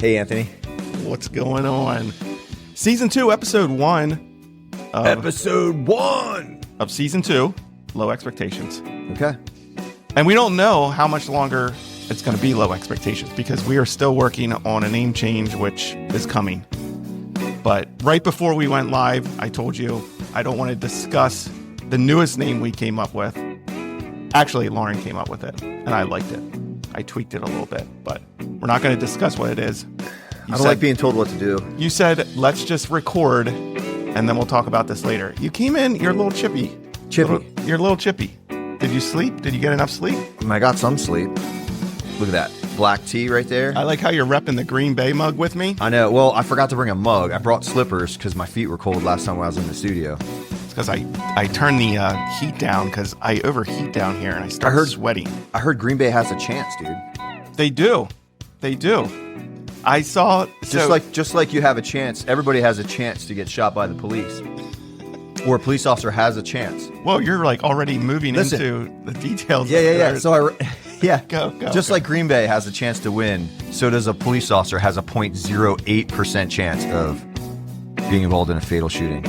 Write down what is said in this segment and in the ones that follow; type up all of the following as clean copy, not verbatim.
Hey, Anthony. What's going on? Season 2, episode 1. Episode 1 of season 2, Lowe Expectations. Okay. And we don't know how much longer it's going to be Lowe Expectations because we are still working on a name change, which is coming. But right before we went live, I told you I don't want to discuss the newest name we came up with. Actually, Lauren came up with it, and I liked it. I tweaked it a little bit, but we're not going to discuss what it is. I don't like being told what to do. You said, let's just record, and then we'll talk about this later. You came in, you're a little chippy. You're a little chippy. Did you sleep? Did you get enough sleep? I got some sleep. Look at that. Black tea right there. I like how you're repping the Green Bay mug with me. I know. Well, I forgot to bring a mug. I brought slippers because my feet were cold last time I was in the studio. It's because I turned the heat down because I overheat down here and I start sweating. I heard Green Bay has a chance, dude. They do. I saw... Just like you have a chance, everybody has a chance to get shot by the police. Or a police officer has a chance. Well, you're like already moving into the details. Yeah. So Go. Like Green Bay has a chance to win, so does a police officer has a 0.08% chance of being involved in a fatal shooting.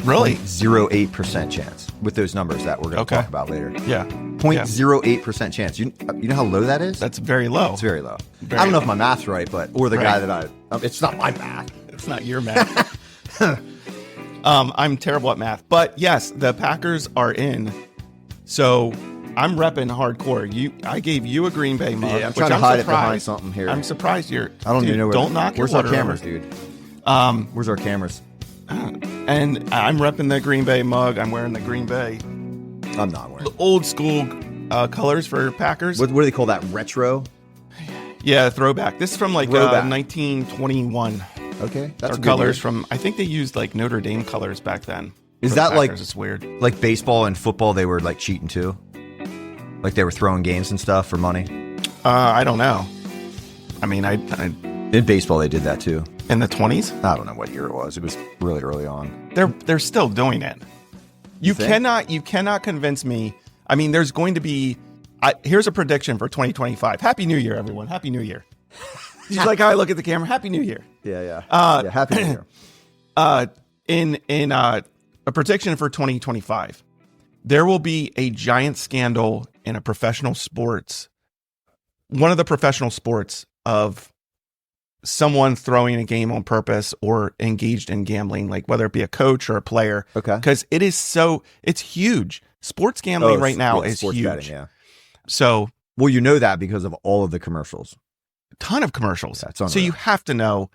Really? 0.08% chance with those numbers that we're going to talk about later. Yeah. 0.08% chance. You know how low that is? That's very low. It's very low. I don't know if my math's right, or the guy that it's not my math. It's not your math. I'm terrible at math, but yes, the Packers are in. So I'm repping hardcore. I gave you a Green Bay mug. Yeah, I'm trying to hide it behind something here. I'm surprised you're. I don't even know where. Don't knock where's your our water cameras, over. Dude? Where's our cameras? And I'm repping the Green Bay mug. I'm wearing the Green Bay. I'm not wearing the old school colors for Packers. What do they call that? Retro? Yeah, throwback. This is from 1921. Okay, that's colors from. I think they used like Notre Dame colors back then. Is that Packers. like it's weird? Like baseball and football, they were like cheating too. Like they were throwing games and stuff for money. I don't know. I mean, I in baseball they did that too. In the 20s? I don't know what year it was. It was really early on. They're still doing it. You cannot convince me. I mean, there's going to be. Here's a prediction for 2025. Happy New Year, everyone! Happy New Year. She's like how I look at the camera. Happy New Year. Yeah. Happy New Year. In a prediction for 2025, there will be a giant scandal in a professional sports. One of the professional sports of someone throwing a game on purpose or engaged in gambling, like whether it be a coach or a player. Okay. Because it's huge. Sports gambling right now is huge. Betting, yeah. So, well, you know that because of all of the commercials. Ton of commercials. Yeah, so you have to know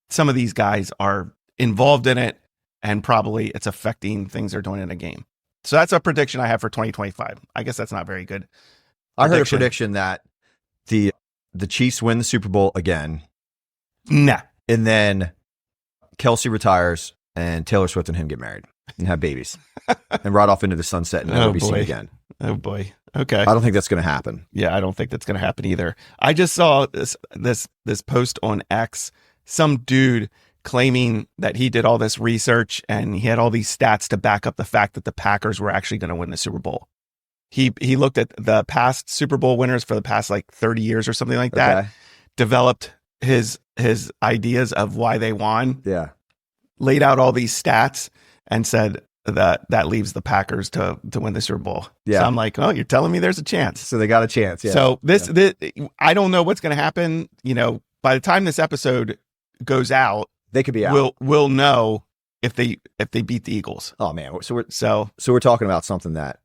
some of these guys are involved in it and probably it's affecting things they're doing in a game. So that's a prediction I have for 2025. I guess that's not very good. I heard a prediction that the Chiefs win the Super Bowl again. Nah. And then Kelsey retires and Taylor Swift and him get married and have babies and ride off into the sunset and never be seen again. Oh boy. Okay. I don't think that's going to happen. Yeah, I don't think that's going to happen either. I just saw this post on X, some dude claiming that he did all this research and he had all these stats to back up the fact that the Packers were actually going to win the Super Bowl. He looked at the past Super Bowl winners for the past like 30 years or something like that, developed his ideas of why they won, laid out all these stats and said that leaves the Packers to win the Super Bowl. Yeah. So I'm like, oh, you're telling me there's a chance. So they got a chance. Yeah. So this I don't know what's going to happen. By the time this episode goes out, they could be out. We'll know if they beat the Eagles. Oh man. So we're talking about something that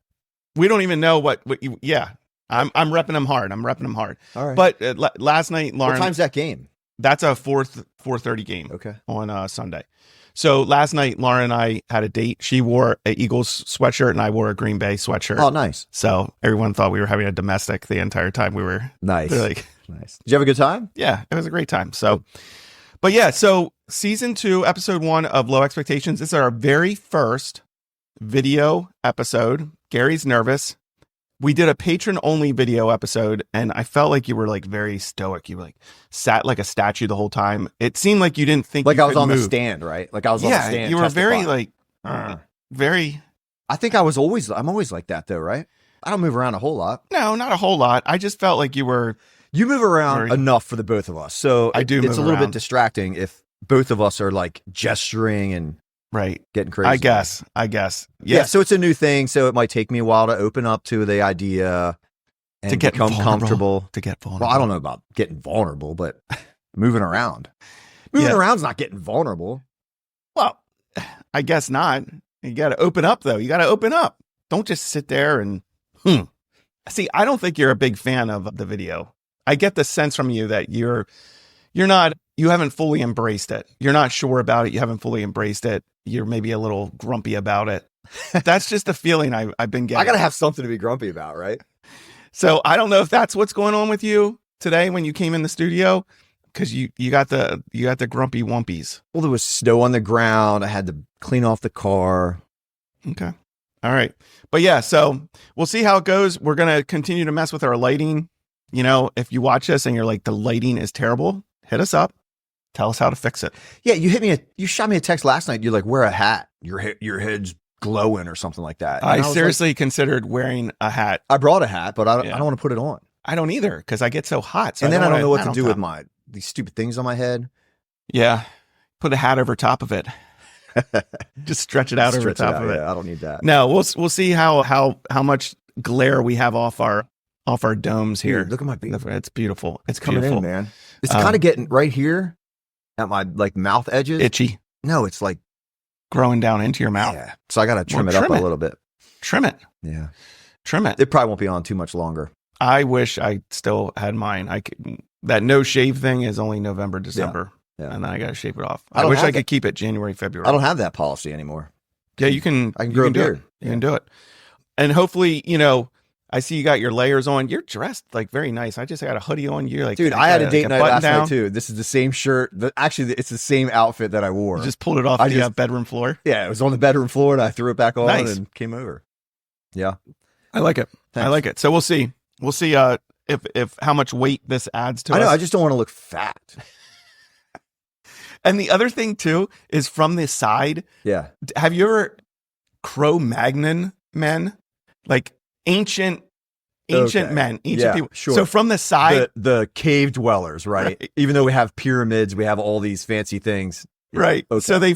we don't even know what I'm repping them hard. All right. But last night, Lauren, what time's that game? That's a 4:30 game. Okay. On Sunday. So last night, Lauren and I had a date. She wore an Eagles sweatshirt and I wore a Green Bay sweatshirt. Oh, nice. So everyone thought we were having a domestic the entire time we were. Nice. Like, nice. Did you have a good time? Yeah, it was a great time. So, but yeah, so season 2, episode 1 of Lowe Expectations. This is our very first video episode. Gary's nervous. We did a patron-only video episode, and I felt like you were like very stoic. You were like sat like a statue the whole time. It seemed like you didn't think like you I was could on move. the stand, right? Like I was on the stand. Yeah, you were very like very. I think I'm always like that though, right? I don't move around a whole lot. No, not a whole lot. I just felt like you were You move around Very- enough for the both of us. So I do it's move a little around. bit distracting if both of us are like gesturing and Right. getting crazy. I guess. Yeah. Yes. So it's a new thing. So it might take me a while to open up to the idea and To get become vulnerable. comfortable. To get vulnerable. Well, I don't know about getting vulnerable, but moving around. Moving Yeah. around's not getting vulnerable. Well, I guess not. You got to open up, though. You got to open up. Don't just sit there and, See, I don't think you're a big fan of the video. I get the sense from you that you haven't fully embraced it. You're not sure about it. You haven't fully embraced it. You're maybe a little grumpy about it. That's just the feeling I've been getting. I got to have something to be grumpy about, right? So I don't know if that's what's going on with you today when you came in the studio, because you got the grumpy wumpies. Well, there was snow on the ground. I had to clean off the car. Okay. All right. But yeah, so we'll see how it goes. We're going to continue to mess with our lighting. You know, if you watch us and you're like, the lighting is terrible, hit us up. Tell us how to fix it. Yeah, you shot me a text last night. You're like, wear a hat. Your head's glowing or something like that. And I was seriously considered wearing a hat. I brought a hat, but I don't want to put it on. I don't either, because I get so hot. So And then I don't know what hat to on do top. with these stupid things on my head. Yeah. Put a hat over top of it. Just stretch it out over Stretch top out, of it. yeah, I don't need that. No, we'll see how much glare we have off our domes here. Dude, look at my beard. It's beautiful. It's coming beautiful. in, man. It's kind of getting right here at my like mouth edges. Itchy, No, it's like growing down into your mouth. yeah. So I got to trim Well, it up trim a it. little bit. Trim it. Yeah, Trim it. it probably won't be on too much longer. I wish I still had mine. That no shave thing is only November, December. Yeah. And then I got to shave it off. I I don't wish have I that. could keep it January, February. I don't have that policy anymore. Yeah, you can. I can you grow a do it. beard. You can do it. And hopefully, I see you got your layers on. You're dressed like very nice. I just got a hoodie on. You're like, Dude, I had a date night last down. night too. This is the same shirt. Actually, it's the same outfit that I wore. You just pulled it off I the just- bedroom floor. Yeah, it was on the bedroom floor and I threw it back on Nice. and came over. Yeah. I like it. Thanks. I like it. So we'll see. We'll see if how much weight this adds to I know. us. I just don't want to look fat. And the other thing too is from the side. Yeah. Have you ever Cro-Magnon men, like ancient Okay. men, ancient Yeah, people? sure. So from the side, The cave dwellers, right? Right. Even though we have pyramids, we have all these fancy things. right? Okay. So they,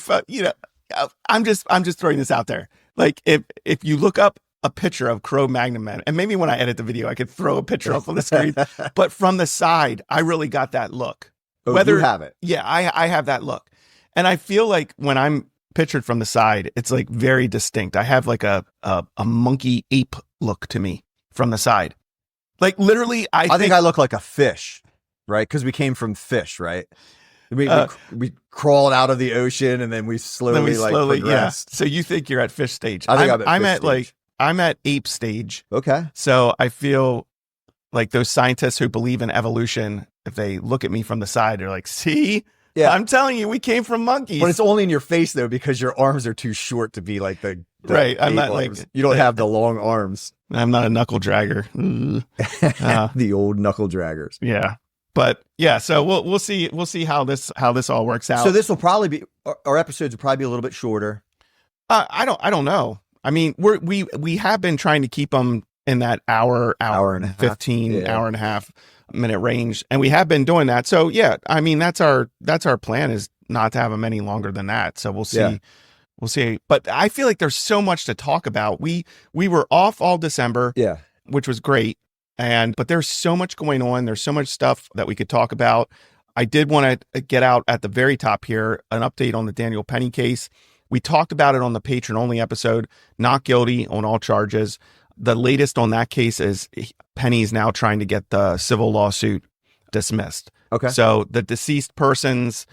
I'm just throwing this out there. Like if you look up a picture of Cro-Magnon men, and maybe when I edit the video, I could throw a picture up on the screen. But from the side, I really got that look. Oh, you have it. Yeah, I have that look. And I feel like when I'm pictured from the side, it's like very distinct. I have like a monkey ape look to me from the side. Like literally, I think I look like a fish, right? Because we came from fish, right? We crawled out of the ocean and then we slowly progressed. Yeah. So you think you're at fish stage. I think I'm at fish stage. I'm at ape stage. Okay. So I feel like those scientists who believe in evolution, if they look at me from the side, they're like, see, Yeah. I'm telling you, we came from monkeys. But it's only in your face though, because your arms are too short to be like the Right, I'm ape not like- arms. You don't have the long arms. I'm not a knuckle dragger. Ugh. The old knuckle draggers. Yeah. But yeah, so we'll see how this all works out. So this will probably be our episodes will probably be a little bit shorter. I don't know. I mean, we have been trying to keep them in that hour and a half. 15 Yeah. hour and a half minute range, and we have been doing that. So yeah, I mean that's our plan, is not to have them any longer than that. So we'll see. Yeah. We'll see. But I feel like there's so much to talk about. We were off all December, Yeah. which was great. But there's so much going on. There's so much stuff that we could talk about. I did want to get out at the very top here an update on the Daniel Penny case. We talked about it on the patron only episode, not guilty on all charges. The latest on that case is Penny's now trying to get the civil lawsuit dismissed. Okay. So the deceased person's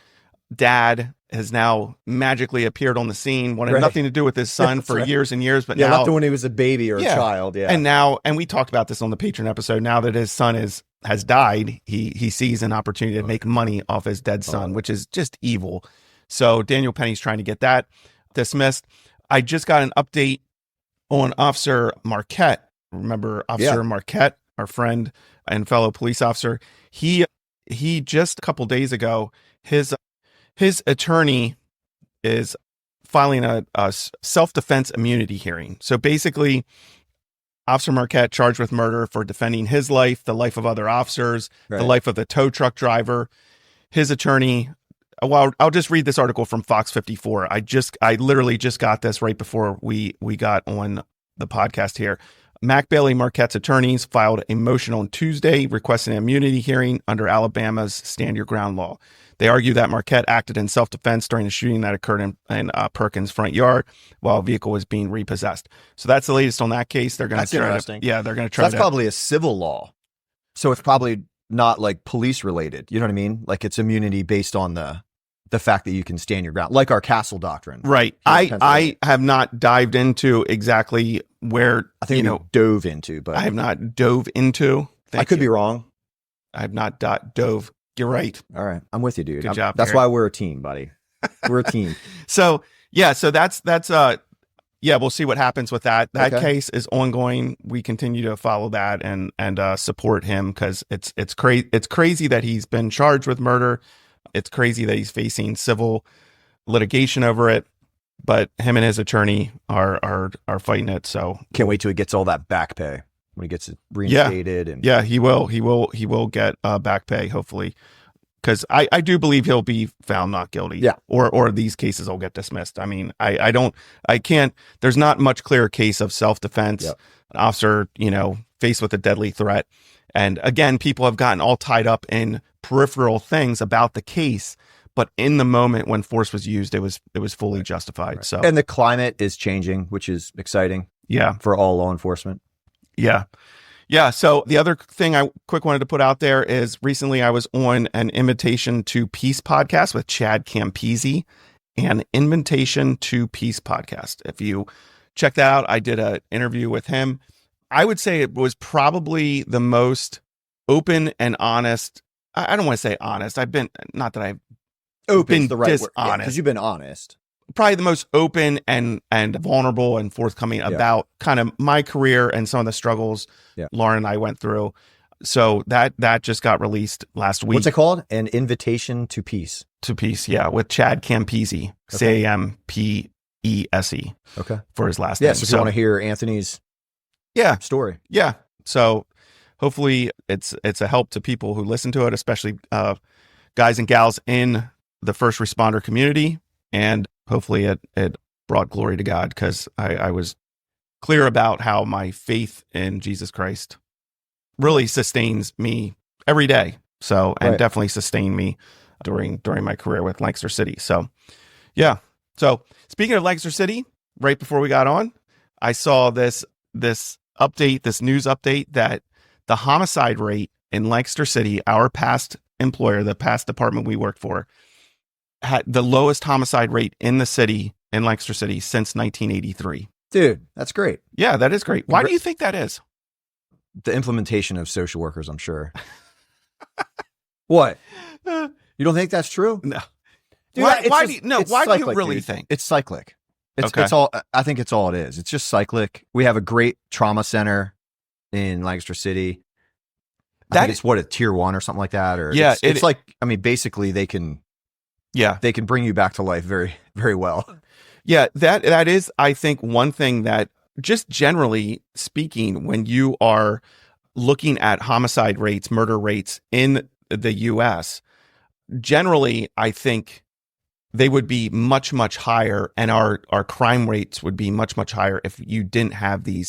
dad has now magically appeared on the scene, wanted Right. nothing to do with his son That's for right. years and years, but Yeah, now not the when he was a baby or Yeah. a child. Yeah. and we talked about this on the patron episode. Now that his son has died, he sees an opportunity to make money off his dead son, which is just evil. So Daniel Penny's trying to get that dismissed. I just got an update on Officer Marquette. Remember Officer Marquette, our friend and fellow police officer? He just a couple days ago, his attorney is filing a self-defense immunity hearing. So basically, Officer Marquette charged with murder for defending his life, the life of other officers, the life of the tow truck driver. His attorney, well, I'll just read this article from Fox 54. I literally just got this right before we got on the podcast here. Mac Bailey Marquette's attorneys filed a motion on Tuesday requesting an immunity hearing under Alabama's Stand Your Ground law. They argue that Marquette acted in self-defense during the shooting that occurred in Perkins' front yard while a vehicle was being repossessed. So that's the latest on that case. They're going to try to, they're going to try. That's probably a civil law, so it's probably not like police related. You know what I mean? Like it's immunity based on the fact that you can stand your ground, like our castle doctrine. Right. I have not dived into exactly where dove into, but I have not dove into. I could be wrong. I have not dove. You're right. All right. I'm with you, dude. Good job. That's why we're a team, buddy. We're a team. So that's we'll see what happens with that. That case is ongoing. We continue to follow that and support him because it's crazy that he's been charged with murder. It's crazy that he's facing civil litigation over it, but him and his attorney are fighting it. So can't wait till he gets all that back pay when he gets it reinstated. He will get back pay hopefully, because I do believe he'll be found not guilty. Yeah, or these cases will get dismissed. I mean, I can't. There's not much clearer case of self-defense. Yep. An officer, faced with a deadly threat, and again, people have gotten all tied up in peripheral things about the case, but in the moment when force was used, it was fully justified. Right. So, and the climate is changing, which is exciting. Yeah, for all law enforcement. Yeah. So the other thing I quick wanted to put out there is recently I was on an Invitation to Peace podcast with Chad Campese, an Invitation to Peace podcast. If you check that out, I did an interview with him. I would say it was probably the most open and honest. I don't want to say honest. I've been open the right dishonest. word, because you've been honest. Probably the most open and vulnerable and forthcoming about kind of my career and some of the struggles Lauren and I went through. So that just got released last week. What's it called? An Invitation to Peace. To Peace, yeah, with Chad Campese, Campese. Okay, for his last name. Yeah, so if you want to hear Anthony's story. Yeah. So hopefully it's a help to people who listen to it, especially guys and gals in the first responder community. And hopefully it brought glory to God, because I was clear about how my faith in Jesus Christ really sustains me every day. So, and definitely sustained me during my career with Lancaster City. So, yeah. So speaking of Lancaster City, right before we got on, I saw this news update that the homicide rate in Lancaster City, our past employer, the past department we worked for, had the lowest homicide rate in the city, in Lancaster City, since 1983. Dude, that's great. Yeah, that is great. Why do you think that is? The implementation of social workers, I'm sure. What? You don't think that's true? No. Dude, why do you really think? It's cyclic. It's all. I think it's all it is. It's just cyclic. We have a great trauma center in Lancaster City. I think it's a tier 1 or something like that. Or it's like, I mean, basically they can bring you back to life very, very well. Yeah, that is, I think, one thing that, just generally speaking, when you are looking at homicide rates, murder rates in the U.S., generally, I think they would be much, much higher, and our crime rates would be much, much higher if you didn't have the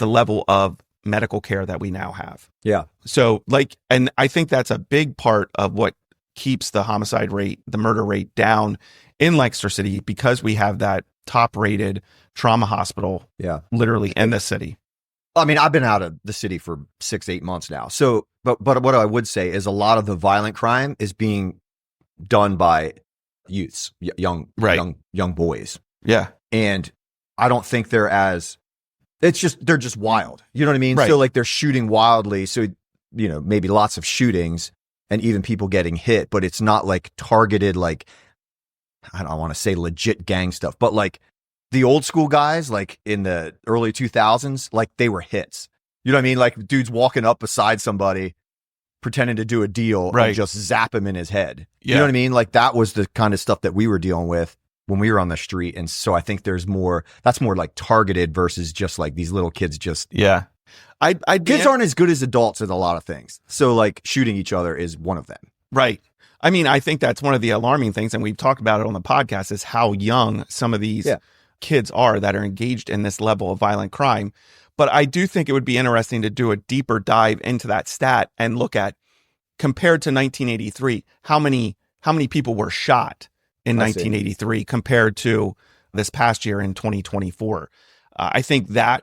level of medical care that we now have. Yeah. So and I think that's a big part of what keeps the homicide rate, the murder rate down in Lancaster City, because we have that top-rated trauma hospital literally in the city. I mean, I've been out of the city for 6-8 months now. So, but what I would say is a lot of the violent crime is being done by youths, young boys. Yeah. And I don't think they're just wild. You know what I mean? Right. So they're shooting wildly. So, maybe lots of shootings and even people getting hit, but it's not targeted, I don't want to say legit gang stuff, but the old school guys, in the early 2000s, they were hits. You know what I mean? Dudes walking up beside somebody, pretending to do a deal and just zap him in his head. You know what I mean? That was the kind of stuff that we were dealing with. when we were on the street. And so I think that's more like targeted versus just like these little kids just. Yeah. Kids aren't as good as adults at a lot of things. So like shooting each other is one of them. Right. I mean, I think that's one of the alarming things, and we've talked about it on the podcast, is how young some of these kids are that are engaged in this level of violent crime. But I do think it would be interesting to do a deeper dive into that stat and look at, compared to 1983, how many people were shot in 1983 compared to this past year in 2024. I think that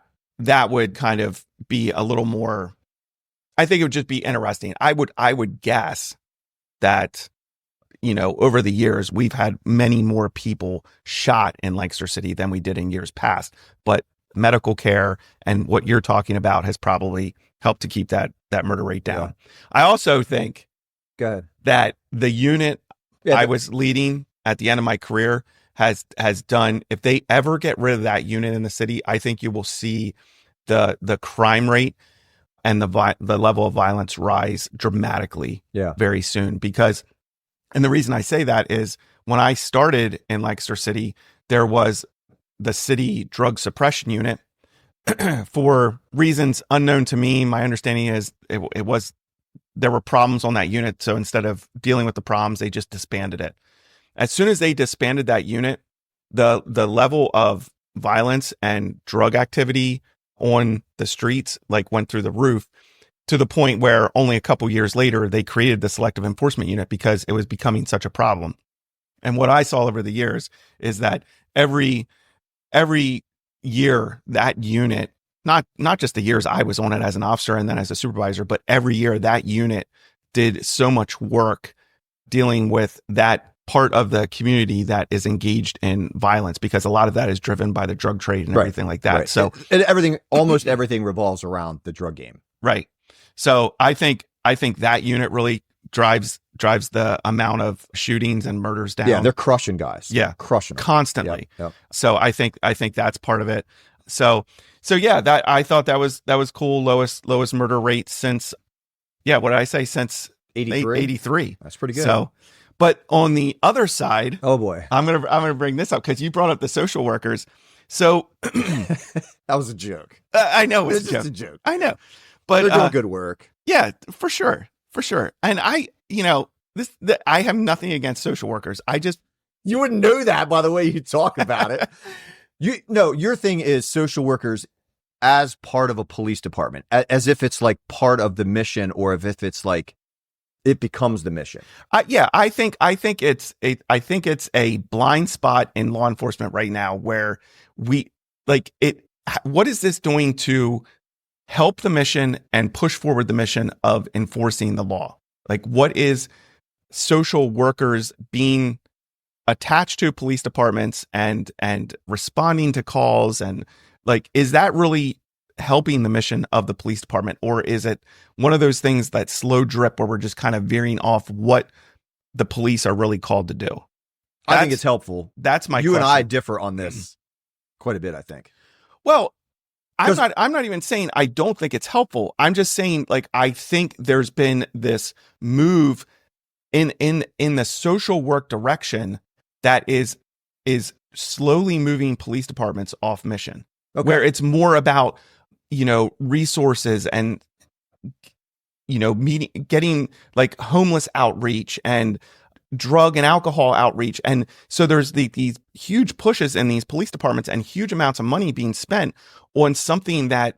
would kind of be a little more, I think it would just be interesting. I would guess that, over the years, we've had many more people shot in Lancaster City than we did in years past. But medical care and what you're talking about has probably helped to keep that murder rate down. Yeah. I also think that the unit I was leading at the end of my career has done, if they ever get rid of that unit in the city, I think you will see the crime rate and the level of violence rise dramatically very soon. Because, and the reason I say that is, when I started in Lancaster City, there was the city drug suppression unit. For reasons unknown to me, my understanding is there were problems on that unit. So instead of dealing with the problems, they just disbanded it. As soon as they disbanded that unit, the level of violence and drug activity on the streets went through the roof, to the point where only a couple years later they created the selective enforcement unit because it was becoming such a problem. And what I saw over the years is that every year that unit, not just the years I was on it as an officer and then as a supervisor, but every year that unit did so much work dealing with that part of the community that is engaged in violence, because a lot of that is driven by the drug trade and everything like that. Right. So almost everything revolves around the drug game. Right. So I think that unit really drives the amount of shootings and murders down. Yeah, they're crushing guys. Yeah, crushing them. Constantly. Yep. So I think that's part of it. So yeah, that I thought that was cool. Lowest murder rate since, what did I say? Since 83. That's pretty good. So, but on the other side, oh boy, I'm gonna bring this up because you brought up the social workers. So that was a joke. I know it's just a joke. I know, but they're doing good work. Yeah, for sure. And I have nothing against social workers. You wouldn't know that by the way you talk about it. Your thing is social workers as part of a police department, as if it's like part of the mission, or if it's like it becomes the mission. I think it's a blind spot in law enforcement right now, where what is this doing to help the mission and push forward the mission of enforcing the law? Like, what is social workers being attached to police departments and responding to calls, and is that really helping the mission of the police department, or is it one of those things that slow drip where we're just kind of veering off what the police are really called to do? I think it's helpful. That's my you question. And I differ on this quite a bit, I think. Well, I'm not even saying I don't think it's helpful. I'm just saying, I think there's been this move in the social work direction that is slowly moving police departments off mission, where it's more about, resources and, getting homeless outreach and drug and alcohol outreach. And so there's these huge pushes in these police departments and huge amounts of money being spent on something that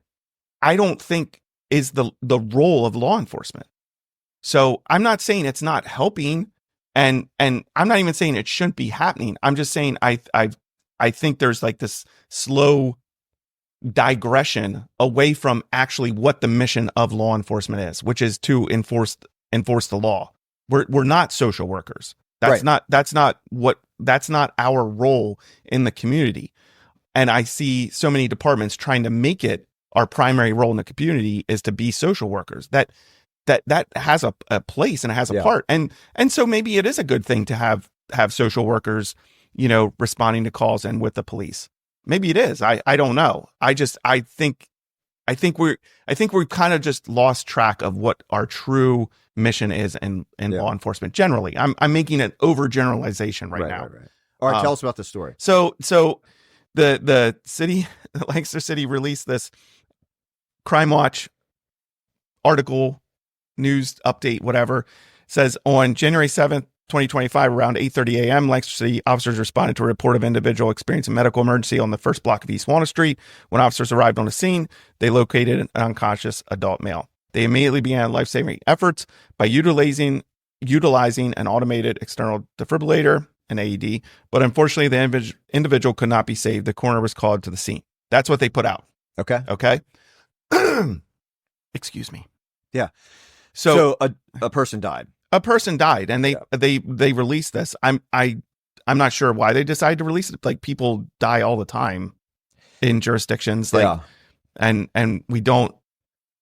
I don't think is the role of law enforcement. So I'm not saying it's not helping, and I'm not even saying it shouldn't be happening. I'm just saying I think there's this slow digression away from actually what the mission of law enforcement is, which is to enforce the law. We're not social workers. That's not our role in the community. And I see so many departments trying to make it our primary role in the community is to be social workers. That has a place and it has a part. And so maybe it is a good thing to have social workers, responding to calls and with the police. Maybe it is. I don't know. I think we've kind of just lost track of what our true mission is in law enforcement generally. I'm making an overgeneralization right now. Right. All right, tell us about this story. So the city, Lancaster City, released this Crime Watch article, news update, whatever. Says on January 7th, 2025, around 8:30 a.m., Lancaster City officers responded to a report of an individual experiencing a medical emergency on the first block of East Walnut Street. When officers arrived on the scene, they located an unconscious adult male. They immediately began life-saving efforts by utilizing an automated external defibrillator, an AED, but unfortunately, the individual could not be saved. The coroner was called to the scene. That's what they put out. Okay. Excuse me. Yeah. So a person died. A person died, and they released this. I'm not sure why they decided to release it. Like, people die all the time in jurisdictions. Like, and we don't.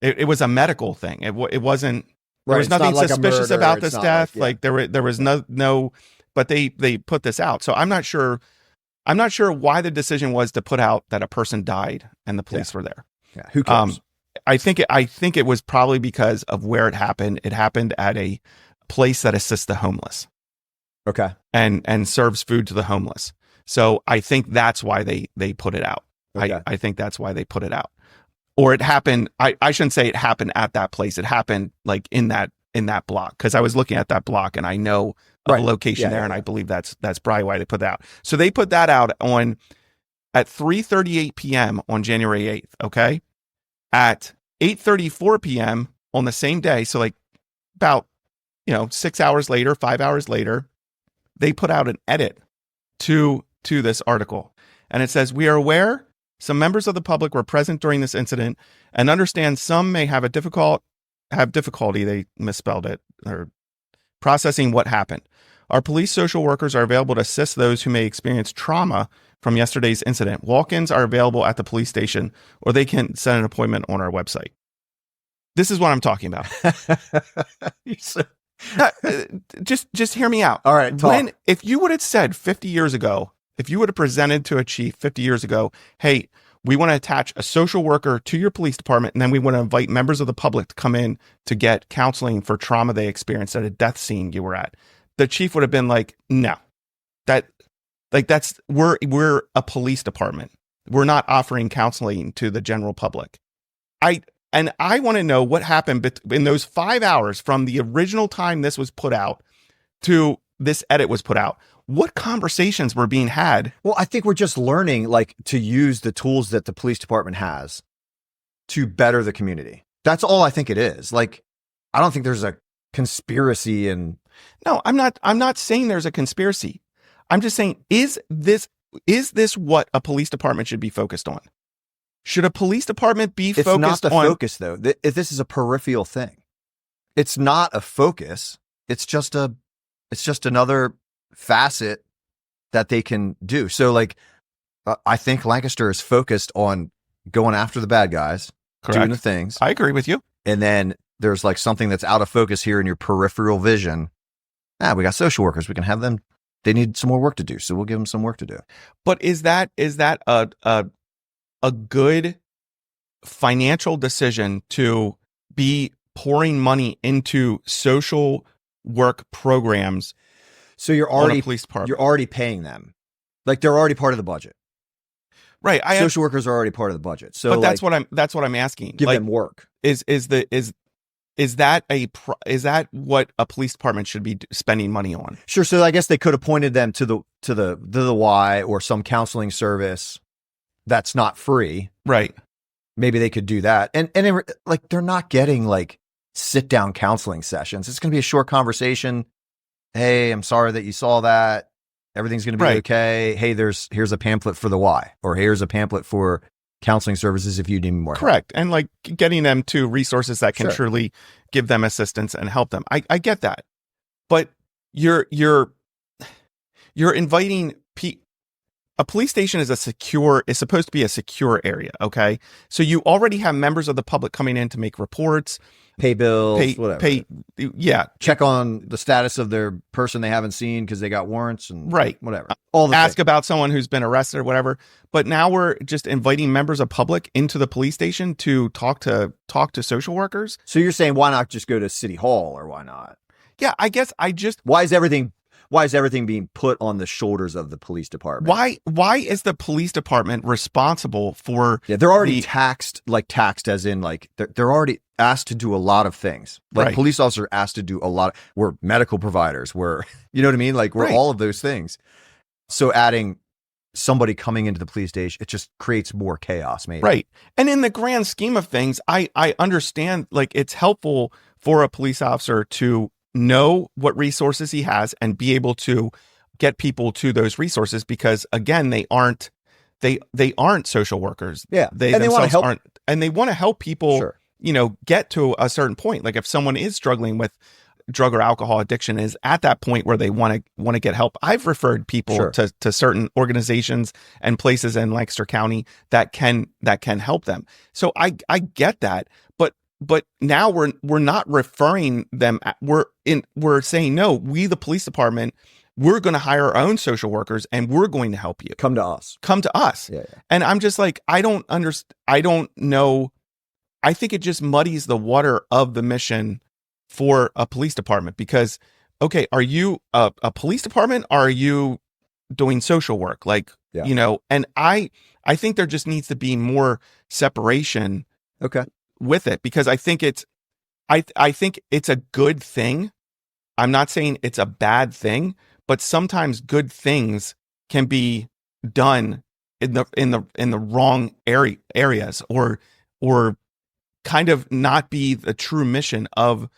It was a medical thing. It wasn't. There was nothing suspicious about this death. Like there was no. But they put this out. So I'm not sure why the decision was to put out that a person died and the police were there. Yeah. Who cares? I think it was probably because of where it happened. It happened at a place that assists the homeless. Okay. And serves food to the homeless. So I think that's why they put it out. Okay. I think that's why they put it out. Or it happened. I shouldn't say it happened at that place. It happened like in that block, because I was looking at that block and I know a location there, and I believe that's probably why they put that out. So they put that out at 3:38 p.m. on January 8th. Okay. At 8:34 p.m. on the same day, so like about 6 hours later, 5 hours later, they put out an edit to this article, and it says, "We are aware some members of the public were present during this incident and understand some may have difficulty," they misspelled it, or processing what happened. "Our police social workers are available to assist those who may experience trauma from yesterday's incident. Walk-ins are available at the police station, or they can set an appointment on our website." This is what I'm talking about. Just hear me out. All right. If you would have said 50 years ago, if you would have presented to a chief 50 years ago, "Hey, we want to attach a social worker to your police department, and then we want to invite members of the public to come in to get counseling for trauma they experienced at a death scene you were at," the chief would have been like, "No, we're a police department. We're not offering counseling to the general public." I want to know what happened in those 5 hours from the original time this was put out to this edit was put out. What conversations were being had? Well, I think we're just learning to use the tools that the police department has to better the community. That's all I think it is. Like, I don't think there's a conspiracy and No, I'm not saying there's a conspiracy. I'm just saying, is this what a police department should be focused on? Should a police department be focused on? It's not the focus, though. This is a peripheral thing. It's not a focus. It's just another facet that they can do. So I think Lancaster is focused on going after the bad guys, Correct. Doing the things. I agree with you. And then there's something that's out of focus here in your peripheral vision. We got social workers. We can have them. They need some more work to do. So we'll give them some work to do. But is that a good financial decision to be pouring money into social work programs? So you're already police department. You're already paying them. They're already part of the budget. Right. Social workers are already part of the budget. So but that's what I'm asking. Give them work. Is that what a police department should be spending money on? Sure. So I guess they could have pointed them to the Y or some counseling service that's not free. Right. Maybe they could do that. And they're not getting sit down counseling sessions. It's going to be a short conversation. "Hey, I'm sorry that you saw that. Everything's going to be okay. Hey, here's a pamphlet for the Y, or here's a pamphlet for counseling services if you need more Correct. Help." And getting them to resources that can truly give them assistance and help them. I get that. But you're inviting a police station is supposed to be a secure area. Okay. So you already have members of the public coming in to make reports, pay bills, whatever. Check on the status of their person they haven't seen because they got warrants and whatever. Ask about someone who's been arrested or whatever. But now we're just inviting members of public into the police station to talk to social workers. So you're saying, why not just go to City Hall, or why not? Yeah, I guess why is everything being put on the shoulders of the police department? Why is the police department responsible for? Yeah, they're already taxed as in like they're already asked to do a lot of things. Like police officers are asked to do a lot. We're medical providers. We're, you know what I mean? Like we're all of those things. So adding somebody coming into the police station, it just creates more chaos, maybe. Right. And in the grand scheme of things, I understand, like, it's helpful for a police officer to know what resources he has and be able to get people to those resources, because again, they aren't social workers. Yeah. They themselves aren't, and they want to help people, get to a certain point. Like if someone is struggling with drug or alcohol addiction, is at that point where they want to get help. I've referred people to certain organizations and places in Lancaster County that can help them. So I get that, but now we're not referring them. We're saying, no, we, the police department, we're going to hire our own social workers and we're going to help you. Come to us. Yeah. And I'm just like, I don't know. I think it just muddies the water of the mission for a police department, because, okay, are you a police department? Or are you doing social work? Like, and I think there just needs to be more separation. Okay. With it, because I think it's a good thing. I'm not saying it's a bad thing, but sometimes good things can be done in the wrong areas, or kind of not be the true mission of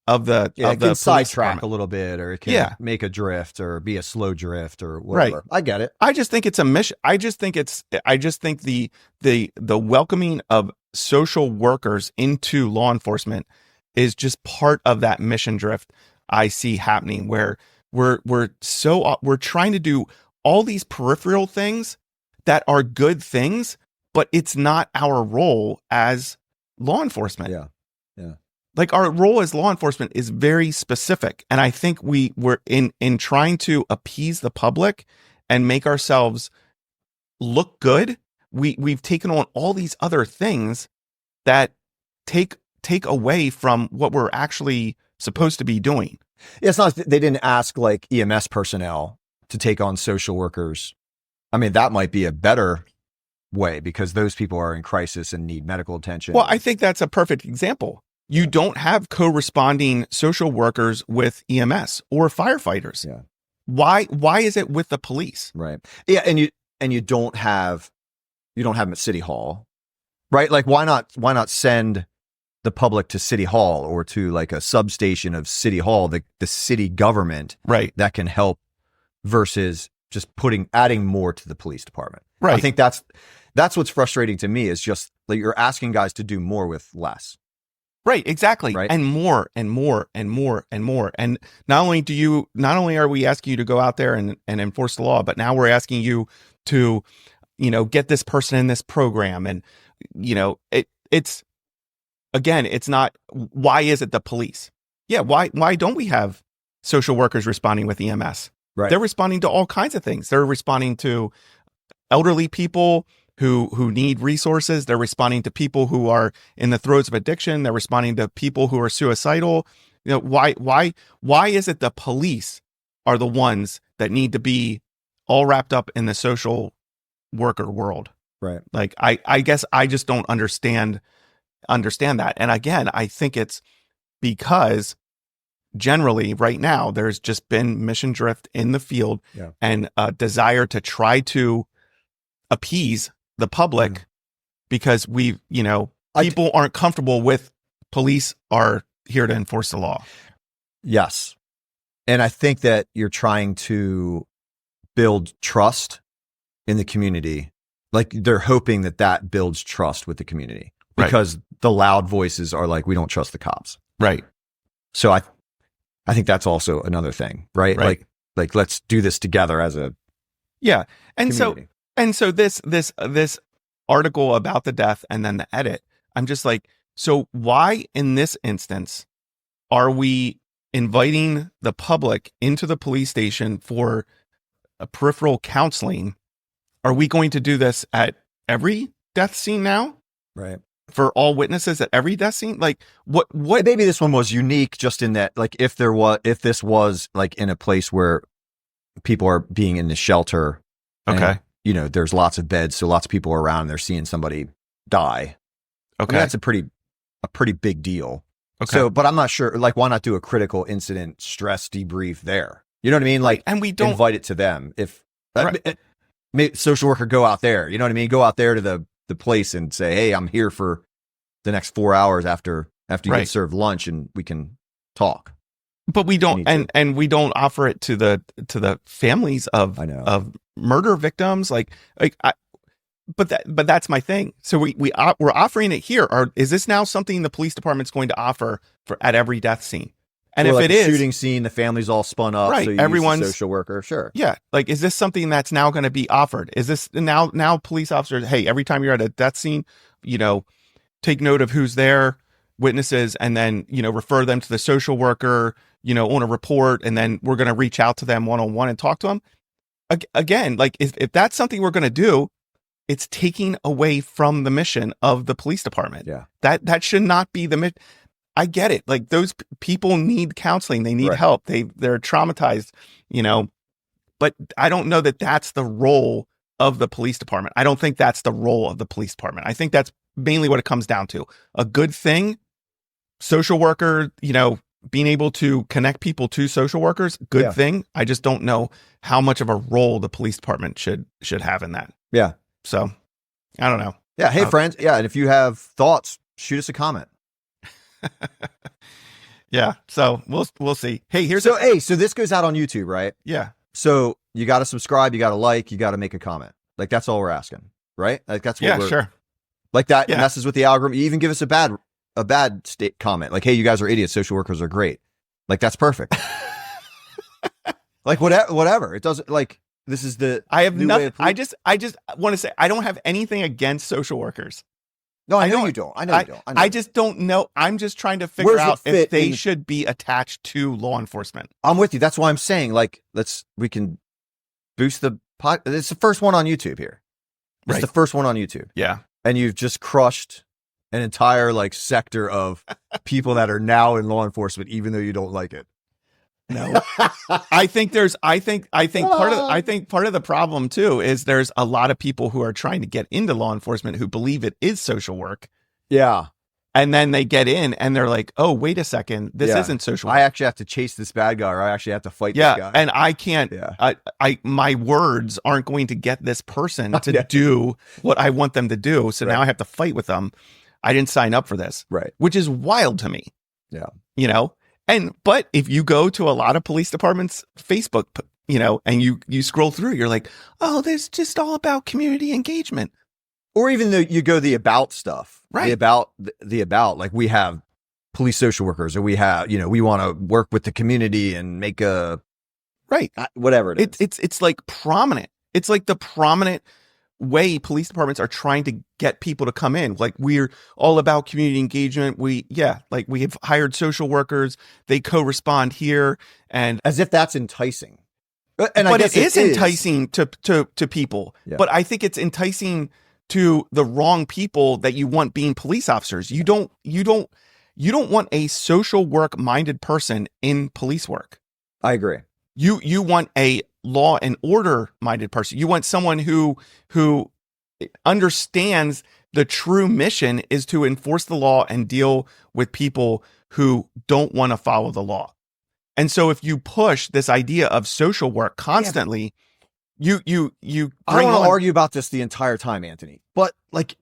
the it can sidetrack a little bit, or it can make a drift or be a slow drift or whatever. Right. I get it. I just think it's a mission. I just think the welcoming of social workers into law enforcement is just part of that mission drift I see happening, where we're trying to do all these peripheral things that are good things, but it's not our role as law enforcement. Yeah. Like our role as law enforcement is very specific. And I think we're in trying to appease the public and make ourselves look good. We've taken on all these other things that take away from what we're actually supposed to be doing. Yeah, it's not, they didn't ask like EMS personnel to take on social workers. I mean, that might be a better way, because those people are in crisis and need medical attention. Well, I think that's a perfect example. You don't have co-responding social workers with EMS or firefighters. Yeah. Why is it with the police? Right. Yeah, and you don't have them at City Hall. Right? Like why not send the public to City Hall, or to like a substation of City Hall, the city government, right, that can help, versus just adding more to the police department. Right. I think that's what's frustrating to me, is just like you're asking guys to do more with less. Right, exactly. Right? And more and more and more and more. And not only are we asking you to go out there and enforce the law, but now we're asking you to, get this person in this program. And, it's not, why is it the police? Yeah. Why don't we have social workers responding with EMS? Right. They're responding to all kinds of things. They're responding to elderly people who need resources. They're responding to people who are in the throes of addiction. They're responding to people who are suicidal. Why is it the police are the ones that need to be all wrapped up in the social worker world? Right. Like, I guess I just don't understand that. And again, I think it's because generally right now there's just been mission drift in the field, and a desire to try to appease the public, because people aren't comfortable with police are here to enforce the law. Yes. And I think that you're trying to build trust in the community. Like they're hoping that builds trust with the community, because the loud voices are like, we don't trust the cops. Right. So I think that's also another thing, right? Like let's do this together as a community. So this article about the death and then the edit, I'm just like, so why in this instance are we inviting the public into the police station for a peripheral counseling? Are we going to do this at every death scene now? Right. For all witnesses at every death scene? Like what? Maybe this one was unique just in that, like if this was like in a place where people are being in the shelter. Okay. And, there's lots of beds. So lots of people are around and they're seeing somebody die. Okay. That's a pretty big deal. Okay. So, but I'm not sure, like, why not do a critical incident stress debrief there? You know what I mean? Like, and we don't invite it to them. If social worker, go out there, you know what I mean? Go out there to the place and say, hey, I'm here for the next 4 hours after you get served lunch and we can talk. But we don't, and we don't offer it to the families of murder victims. But that's my thing. So we're offering it here. Is this now something the police department's going to offer at every death scene? And if like it is shooting scene, the family's all spun up. Right. So Everyone's social worker. Sure. Yeah. Like, is this something that's now going to be offered? Is this now police officers? Hey, every time you're at a death scene, take note of who's there, witnesses, and then, refer them to the social worker, on a report. And then we're going to reach out to them one-on-one and talk to them. Again, like if that's something we're going to do, it's taking away from the mission of the police department. Yeah. That should not be the mission. I get it. Like, those people need counseling. They need help. They're traumatized, but I don't know that that's the role of the police department. I don't think that's the role of the police department. I think that's mainly what it comes down to. A good thing, social worker, being able to connect people to social workers, good thing. I just don't know how much of a role the police department should have in that. Yeah. So I don't know. Yeah. Hey, friends. Yeah. And if you have thoughts, shoot us a comment. Yeah. So we'll see. Hey, so this goes out on YouTube, right? Yeah. So you got to subscribe, you got to like, you got to make a comment. Like, that's all we're asking, right? Like, that's what sure. Like, that messes with the algorithm. You even give us a bad state comment. Like, hey, you guys are idiots. Social workers are great. Like, that's perfect. Like, whatever. It doesn't, like, this is the I have nothing. I just want to say, I don't have anything against social workers. No, I know you don't. I just don't know. I'm just trying to figure out if they should be attached to law enforcement. I'm with you. That's why I'm saying, like, we can boost the pot. It's the first one on YouTube here. It's the first one on YouTube. Yeah. And you've just crushed an entire, like, sector of people that are now in law enforcement, even though you don't like it. No, I think part of the problem too is there's a lot of people who are trying to get into law enforcement who believe it is social work. Yeah. And then they get in and they're like, oh, wait a second. This isn't social work. I actually have to chase this bad guy, or I actually have to fight this guy. And I can't, my words aren't going to get this person to do what I want them to do. So now I have to fight with them. I didn't sign up for this. Right. Which is wild to me. Yeah. But if you go to a lot of police departments' Facebook, and you scroll through, you're like, oh, there's just all about community engagement. Or even though you go the about stuff, right? The about, like, we have police social workers, or we have, we want to work with the community and make a whatever it is. It's like prominent. It's like the prominent way police departments are trying to get people to come in. Like, we're all about community engagement. We have hired social workers. They co-respond here, and as if that's enticing. But it is enticing to people. Yeah. But I think it's enticing to the wrong people that you want being police officers. You don't want a social work minded person in police work. I agree. You want a law and order minded person. You want someone who understands the true mission is to enforce the law and deal with people who don't want to follow the law. And so if you push this idea of social work constantly, you I don't want to argue about this the entire time, Anthony, but, like,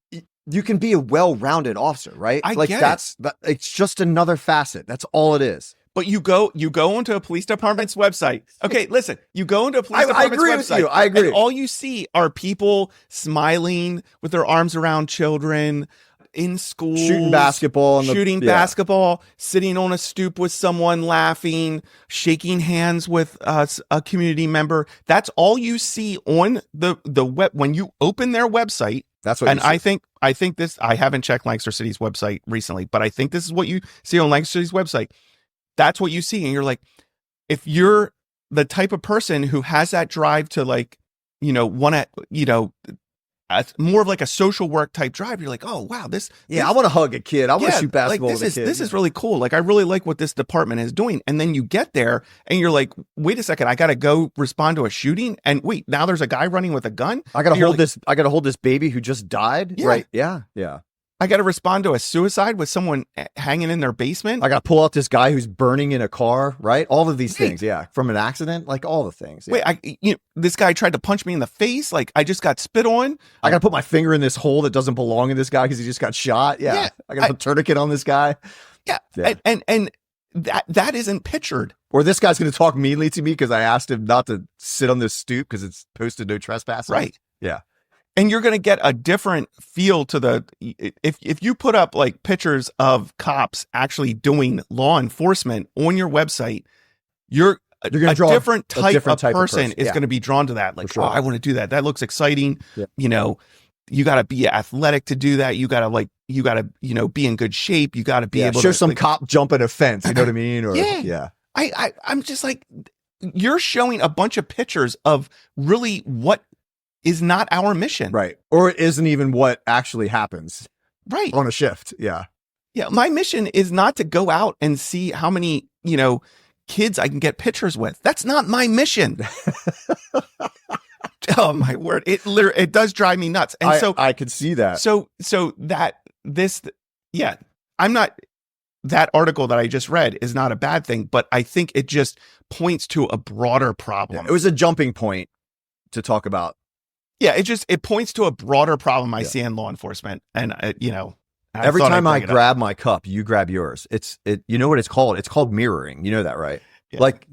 you can be a well-rounded officer, right? It's just another facet. That's all it is. But you go into a police department's website. Okay, listen. You go into a police department's website. With you. I agree. And all you see are people smiling with their arms around children in school, shooting basketball, sitting on a stoop with someone, laughing, shaking hands with a community member. That's all you see on the web when you open their website. That's what. And I think this. I haven't checked Lancaster City's website recently, but I think this is what you see on Lancaster City's website. That's what you see. And you're like, if you're the type of person who has that drive to, like, want to, more of like a social work type drive. You're like, oh wow, I want to hug a kid. I want to shoot basketball with a kid. This is really cool. Like I really like what this department is doing. And then you get there and you're like, wait a second, I got to go respond to a shooting. And wait, now there's a guy running with a gun. I got to hold this. I got to hold this baby who just died. Yeah. Right. Yeah. Yeah. I got to respond to a suicide with someone hanging in their basement. I got to pull out this guy who's burning in a car, right? All of these things, yeah. From an accident, like all the things. Yeah. Wait, this guy tried to punch me in the face. Like I just got spit on. I got to put my finger in this hole that doesn't belong in this guy because he just got shot. Yeah. I got to put a tourniquet on this guy. Yeah. And that isn't pictured. Or this guy's going to talk meanly to me because I asked him not to sit on this stoop because it's posted no trespassing. Right. Yeah. And you're going to get a different feel to if you put up like pictures of cops actually doing law enforcement on your website, you're going to draw different type of person is going to be drawn to that. Like, oh, I want to do that. That looks exciting. Yeah. You got to be athletic to do that. You got to be in good shape. You got to be able to show some like, cop jumping a fence. You know what I mean? Or, I'm just like, you're showing a bunch of pictures of really what is not our mission. Right. Or it isn't even what actually happens. Right. On a shift. Yeah. Yeah. My mission is not to go out and see how many, kids I can get pictures with. That's not my mission. Oh my word. It does drive me nuts. And I could see that. So I'm not, that article that I just read is not a bad thing, but I think it just points to a broader problem. Yeah, it was a jumping point to talk about. Yeah, it points to a broader problem I see in law enforcement, and every time I grab my cup, you grab yours. You know what it's called? It's called mirroring. You know that, right? Yeah. Like,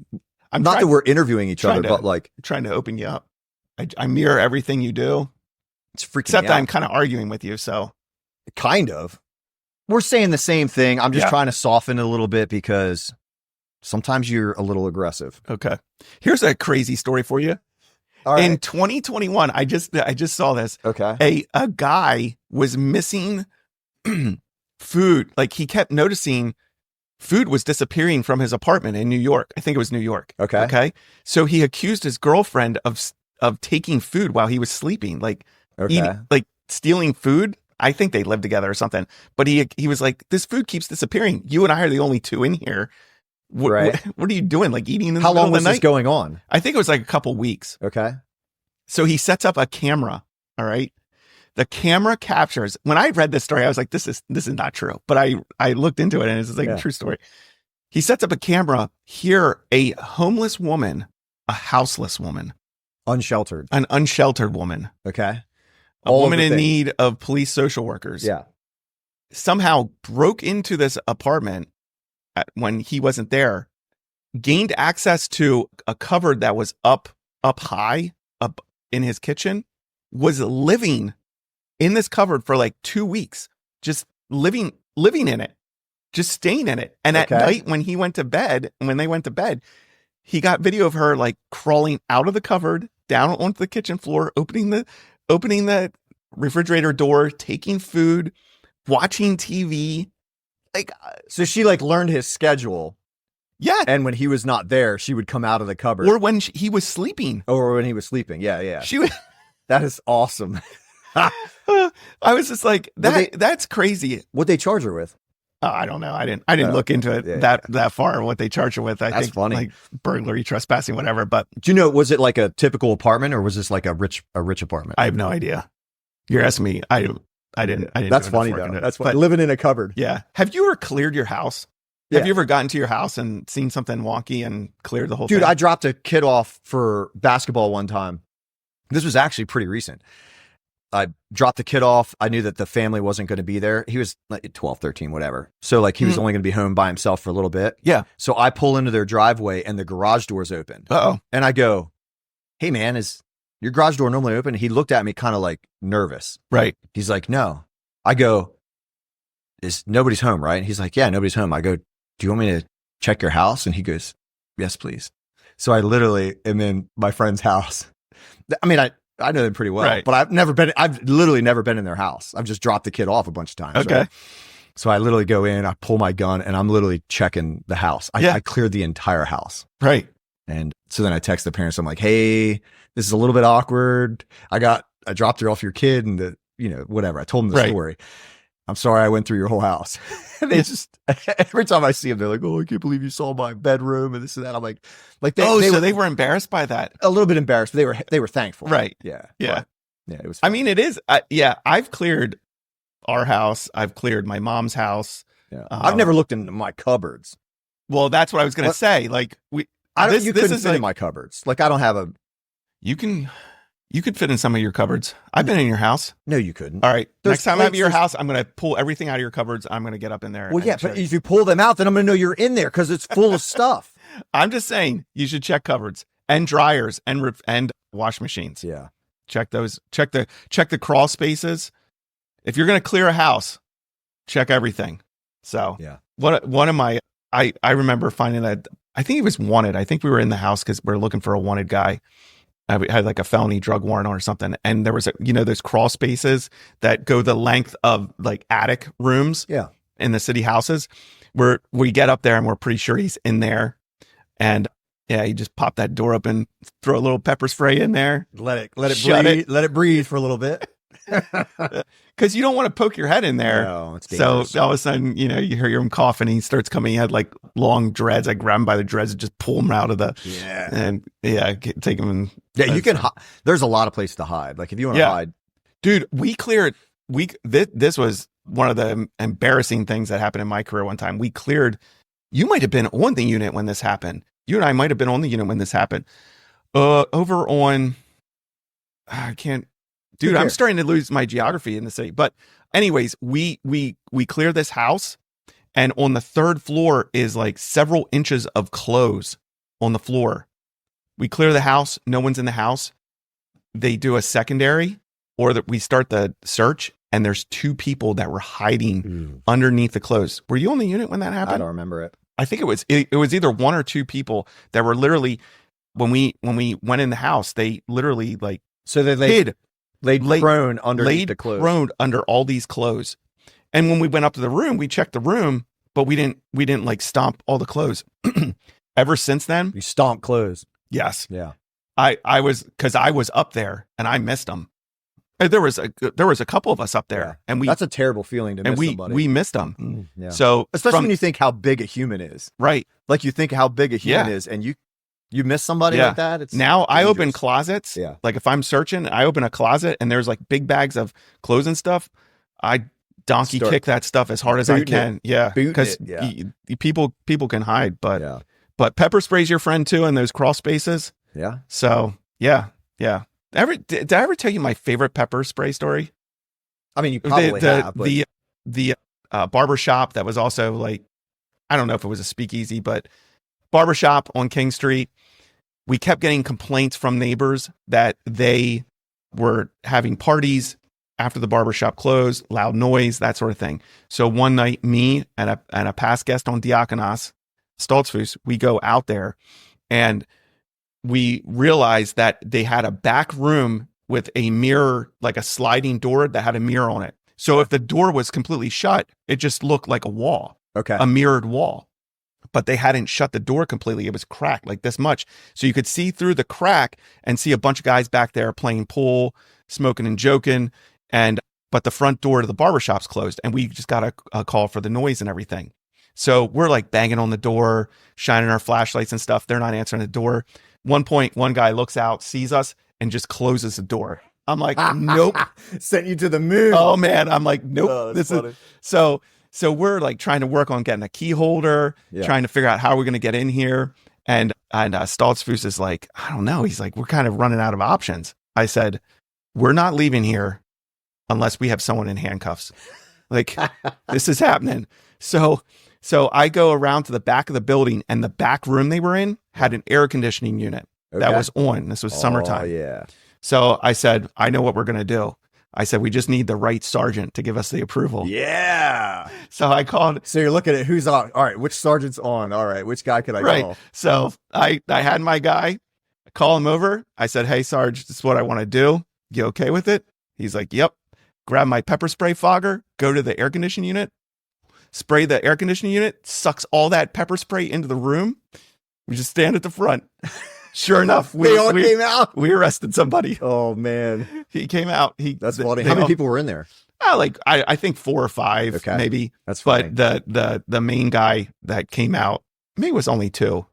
that we're interviewing each other, but like trying to open you up. I mirror everything you do. It's freaking except I'm kind of arguing with you, so kind of. We're saying the same thing. I'm just trying to soften it a little bit because sometimes you're a little aggressive. Okay, here's a crazy story for you. Right. In 2021, I just saw this. Okay. A guy was missing food. Like he kept noticing food was disappearing from his apartment in New York. I think it was New York. Okay. Okay. So he accused his girlfriend of taking food while he was sleeping, like eating, like stealing food. I think they lived together or something. But he was like, this food keeps disappearing. You and I are the only two in here. What are you doing? Like eating in the How middle long of the was night? this going on? I think it was like a couple weeks. Okay. So he sets up a camera. All right. The camera captures. When I read this story, I was like, this is not true. But I looked into it and it's like a true story. He sets up a camera. Here, a homeless woman, a houseless woman. Unsheltered. An unsheltered woman. Okay. A woman in need of police social workers. Yeah. Somehow broke into this apartment when he wasn't there, gained access to a cupboard that was up high, up in his kitchen, was living in this cupboard for like 2 weeks, just living in it, just staying in it. And at night when they went to bed, he got video of her like crawling out of the cupboard, down onto the kitchen floor, opening the refrigerator door, taking food, watching TV. Like, so she like learned his schedule. Yeah. And when he was not there, she would come out of the cupboard. Or when he was sleeping. Yeah. Yeah. That is awesome. I was just like, that's crazy. What'd they charge her with? I don't know. I didn't look into it that far, what they charge her with. I think funny. Like burglary, trespassing, whatever. But do you know, was it like a typical apartment or was this like a rich apartment? I have no idea. You're asking me. I didn't. That's funny though. That's funny. Living in a cupboard. Yeah. Have you ever cleared your house? Yeah. Have you ever gotten to your house and seen something wonky and cleared the whole thing? Dude, I dropped a kid off for basketball one time. This was actually pretty recent. I dropped the kid off. I knew that the family wasn't going to be there. He was like 12, 13, whatever. So like he was only going to be home by himself for a little bit. Yeah. So I pull into their driveway and the garage door's open. Uh-oh. And I go, hey man, is your garage door normally open? He looked at me kind of like nervous. Right. He's like, no. I go, nobody's home, right? He's like, yeah, nobody's home. I go, do you want me to check your house? And he goes, yes, please. So I literally am in my friend's house. I mean, I know them pretty well, right. But I've literally never been in their house. I've just dropped the kid off a bunch of times. Okay. Right? So I literally go in, I pull my gun and I'm literally checking the house. I cleared the entire house. Right. And so then I text the parents. I'm like, hey, this is a little bit awkward. I got I dropped her off your kid and whatever. I told them the story. I'm sorry I went through your whole house. And they just, every time I see them, they're like, oh, I can't believe you saw my bedroom and this and that. I'm like they were embarrassed by that. A little bit embarrassed, but they were thankful. Right. Yeah. Yeah. It was fun. I mean, it is. I've cleared our house. I've cleared my mom's house. Yeah. I've never looked into my cupboards. Well, that's what I was going to say. Like you couldn't fit in my cupboards. Like I don't have a. You could fit in some of your cupboards. I've been in your house. No, you couldn't. All right. Next time I'm at your house, I'm going to pull everything out of your cupboards. I'm going to get up in there. Well, yeah, but if you pull them out, then I'm going to know you're in there because it's full of stuff. I'm just saying you should check cupboards and dryers and wash machines. Yeah. Check those. Check the crawl spaces. If you're going to clear a house, check everything. So yeah. One of my, I remember finding that, I think he was wanted. I think we were in the house because we're looking for a wanted guy. I had like a felony drug warrant or something. And there was those crawl spaces that go the length of like attic rooms in the city houses where we get up there and we're pretty sure he's in there. And yeah, you just pop that door open, throw a little pepper spray in there. Let it breathe. Let it breathe for a little bit. Because you don't want to poke your head in there. No, it's dangerous. So all of a sudden, you hear him coughing. He starts coming. He had like long dreads. I grab him by the dreads and just pull him out of the. Yeah. And take him. And, you can. There's a lot of places to hide. Like if you want to hide, dude. We cleared. This was one of the embarrassing things that happened in my career. One time we cleared. You might have been on the unit when this happened. You and I might have been on the unit when this happened. Over on. I can't. Dude, I'm starting to lose my geography in the city. But anyways, we clear this house, and on the third floor is like several inches of clothes on the floor. We clear the house. No one's in the house. They do a secondary, or that we start the search, and there's two people that were hiding underneath the clothes. Were you on the unit when that happened? I don't remember it. I think it was either one or two people that were literally when we went in the house. They literally like they hid. Laid prone underneath the clothes. Prone under all these clothes. And when we went up to the room, we checked the room, but we didn't like stomp all the clothes. Ever since then, you stomp clothes. Yes. Yeah. I was up there and I missed them. There was a couple of us up there, and that's a terrible feeling to miss somebody. We missed them. Yeah. So especially when you think how big a human is, right? Like you think how big a human is, and you miss somebody like that. It's now dangerous. I open closets. Yeah. Like if I'm searching, I open a closet and there's like big bags of clothes and stuff. I donkey kick that stuff as hard as I can. Yeah. Because people can hide, but pepper spray's your friend too in those crawl spaces. Yeah. So yeah. Did I ever tell you my favorite pepper spray story? I mean, you probably have. But... The barbershop that was also like, I don't know if it was a speakeasy, but barbershop on King Street. We kept getting complaints from neighbors that they were having parties after the barbershop closed, loud noise, that sort of thing. So one night, me and a past guest on Diakonos, Stoltzfus, we go out there and we realized that they had a back room with a mirror, like a sliding door that had a mirror on it. So if the door was completely shut, it just looked like a wall, a mirrored wall. But they hadn't shut the door completely. It was cracked like this much. So you could see through the crack and see a bunch of guys back there playing pool, smoking and joking. But the front door to the barbershop's closed. And we just got a call for the noise and everything. So we're like banging on the door, shining our flashlights and stuff. They're not answering the door. One point, one guy looks out, sees us, and just closes the door. I'm like, nope. Sent you to the moon. Oh, man. I'm like, nope. Oh, this is So we're like trying to work on getting a key holder, trying to figure out how we're going to get in here. And Stoltzfus is like, I don't know. He's like, we're kind of running out of options. I said, we're not leaving here unless we have someone in handcuffs. Like, this is happening. So I go around to the back of the building, and the back room they were in had an air conditioning unit that was on. This was summertime. Yeah. So I said, I know what we're going to do. I said, we just need the right sergeant to give us the approval. Yeah. So I called. So you're looking at who's on. All right. Which sergeant's on? All right. Which guy could I call? So I had my guy. I call him over. I said, hey, Sarge, this is what I want to do. You okay with it? He's like, yep. Grab my pepper spray fogger, go to the air conditioning unit, spray the air conditioning unit, sucks all that pepper spray into the room. We just stand at the front. Sure enough, they all came out. We arrested somebody. Oh man, he came out. That's funny. How many people were in there? I think 4 or 5, maybe. That's funny. But the main guy that came out, maybe it was only 2,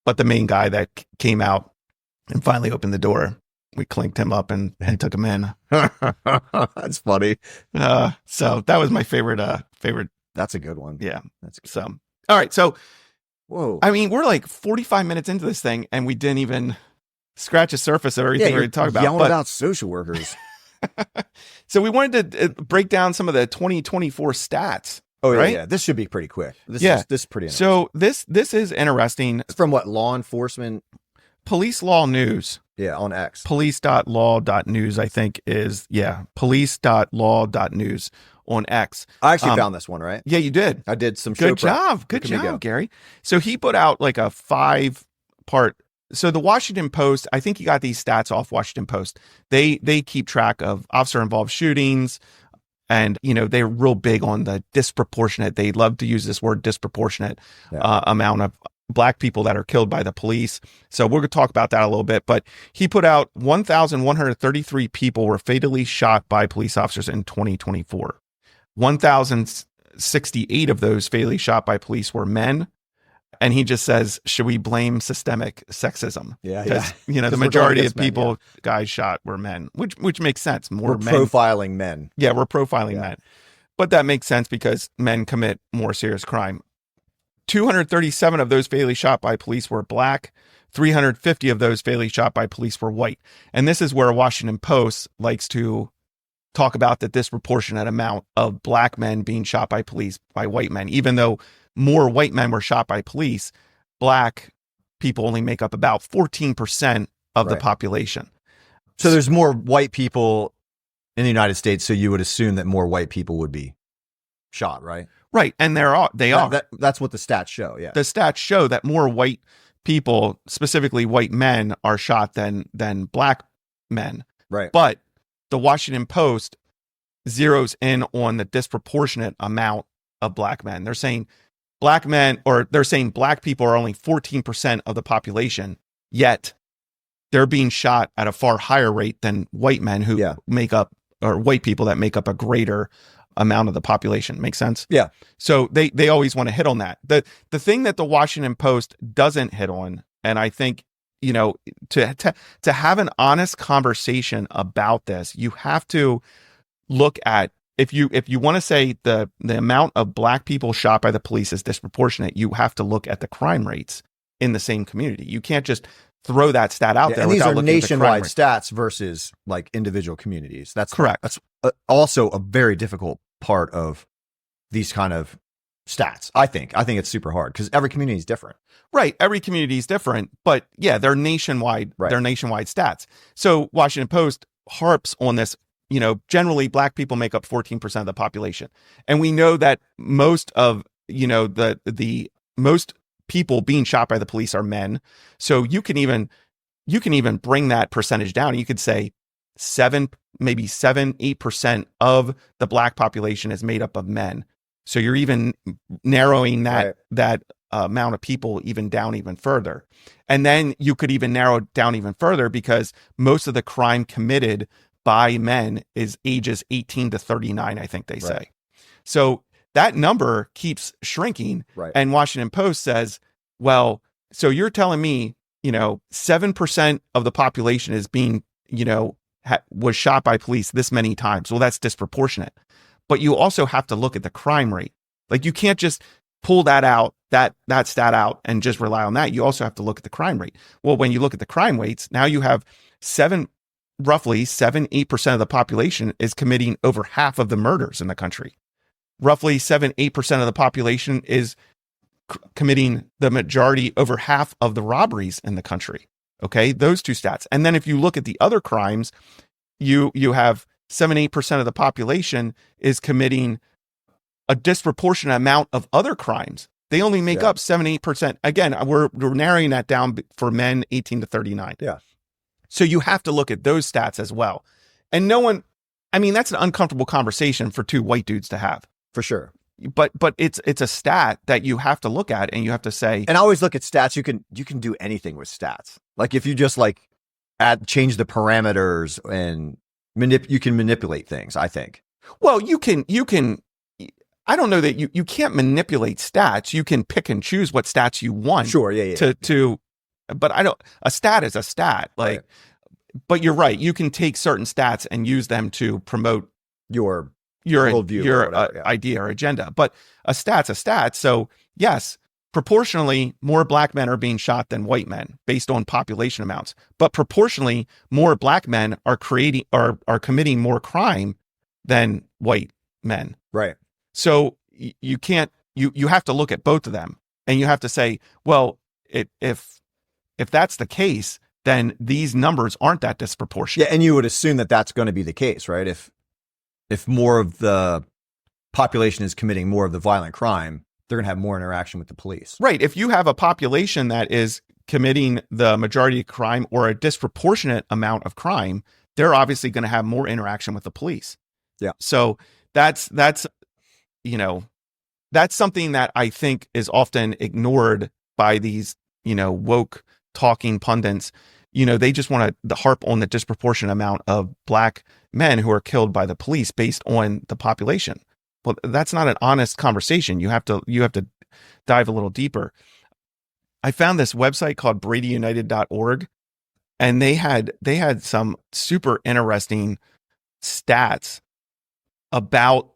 but the main guy that came out and finally opened the door, we clinked him up and took him in. That's funny. So that was my favorite. That's a good one. Yeah. That's good. So all right. So whoa. I mean, we're like 45 minutes into this thing, and we didn't even scratch the surface of everything we're going to talk about. Yelling about social workers. So we wanted to break down some of the 2024 stats. Oh, yeah, right? yeah. This should be pretty quick. This is pretty interesting. So this is interesting. It's from what? Law enforcement? Police Law News. Yeah, on X. Police.law.news, I think is, police.law.news on X. I actually found this one, right? Yeah, you did. I did some show Good job. Good job, Gary. So he put out like a 5-part. So the Washington Post, I think he got these stats off Washington Post. They keep track of officer-involved shootings, and they're real big on the disproportionate. They love to use this word disproportionate amount of Black people that are killed by the police. So we're going to talk about that a little bit. But he put out 1,133 people were fatally shot by police officers in 2024. 1,068 of those fatally shot by police were men. And he just says, should we blame systemic sexism? Yeah. Because, the majority of people, guys shot were men, which makes sense. We're profiling men. Yeah, we're profiling men. But that makes sense because men commit more serious crime. 237 of those fatally shot by police were Black. 350 of those fatally shot by police were white. And this is where Washington Post likes to talk about the disproportionate amount of Black men being shot by police by white men. Even though more white men were shot by police, Black people only make up about 14% of the population. So there's more white people in the United States, so you would assume that more white people would be shot, right? Right, and they are. That's what the stats show, yeah. The stats show that more white people, specifically white men, are shot than Black men. Right. But the Washington Post zeroes in on the disproportionate amount of Black men. They're saying Black people are only 14% of the population, yet they're being shot at a far higher rate than white men who make up, or white people that make up a greater amount of the population. Make sense? Yeah. So they always want to hit on that. The thing that the Washington Post doesn't hit on, and I think, to have an honest conversation about this, you have to look at, if you want to say the amount of Black people shot by the police is disproportionate, you have to look at the crime rates in the same community. You can't just throw that stat out there. And these are nationwide stats versus like individual communities. That's correct. That's also a very difficult part of these kind of stats. I think it's super hard because every community is different. Right. Every community is different, but yeah, they're nationwide. Right. They're nationwide stats. So Washington Post harps on this. Generally Black people make up 14% of the population. And we know that most of, the most people being shot by the police are men. So you can even bring that percentage down. You could say 8% of the Black population is made up of men. So you're even narrowing that amount of people even down even further. And then you could even narrow it down even further because most of the crime committed by men is ages 18 to 39, I think they say. So that number keeps shrinking. Right. And Washington Post says, well, so you're telling me, 7% of the population is being, was shot by police this many times. Well, that's disproportionate. But you also have to look at the crime rate. Like you can't just pull that out, that stat out and just rely on that. You also have to look at the crime rate. Well, when you look at the crime rates, now you have roughly 8% of the population is committing over half of the murders in the country. Roughly 8% of the population is committing the majority, over half of the robberies in the country. Okay, those two stats. And then if you look at the other crimes, you have 8% of the population is committing a disproportionate amount of other crimes. They only make up 8%. Again, we're narrowing that down for men 18 to 39. Yeah. So you have to look at those stats as well. And that's an uncomfortable conversation for two white dudes to have. For sure. but it's a stat that you have to look at, and you have to say. And I always look at stats. You can do anything with stats. Like if you just like change the parameters and you can manipulate things, I think. Well, you can. I don't know that you can't manipulate stats. You can pick and choose what stats you want. Sure, yeah. But I don't. A stat is a stat. Like, right. But you're right. You can take certain stats and use them to promote your idea or agenda. But a stat's a stat. So yes, proportionally, more black men are being shot than white men based on population amounts. But proportionally, more black men are committing more crime than white men. Right. So you can't. You have to look at both of them, and you have to say, well, if that's the case, then these numbers aren't that disproportionate. Yeah, and you would assume that that's going to be the case, right? If more of the population is committing more of the violent crime, they're going to have more interaction with the police. Right. If you have a population that is committing the majority of crime or a disproportionate amount of crime, they're obviously going to have more interaction with the police. Yeah. So that's something that I think is often ignored by these, woke talking pundits. They just want to harp on the disproportionate amount of black men who are killed by the police based on the population. Well, that's not an honest conversation. You have to dive a little deeper. I found this website called bradyunited.org, and they had some super interesting stats about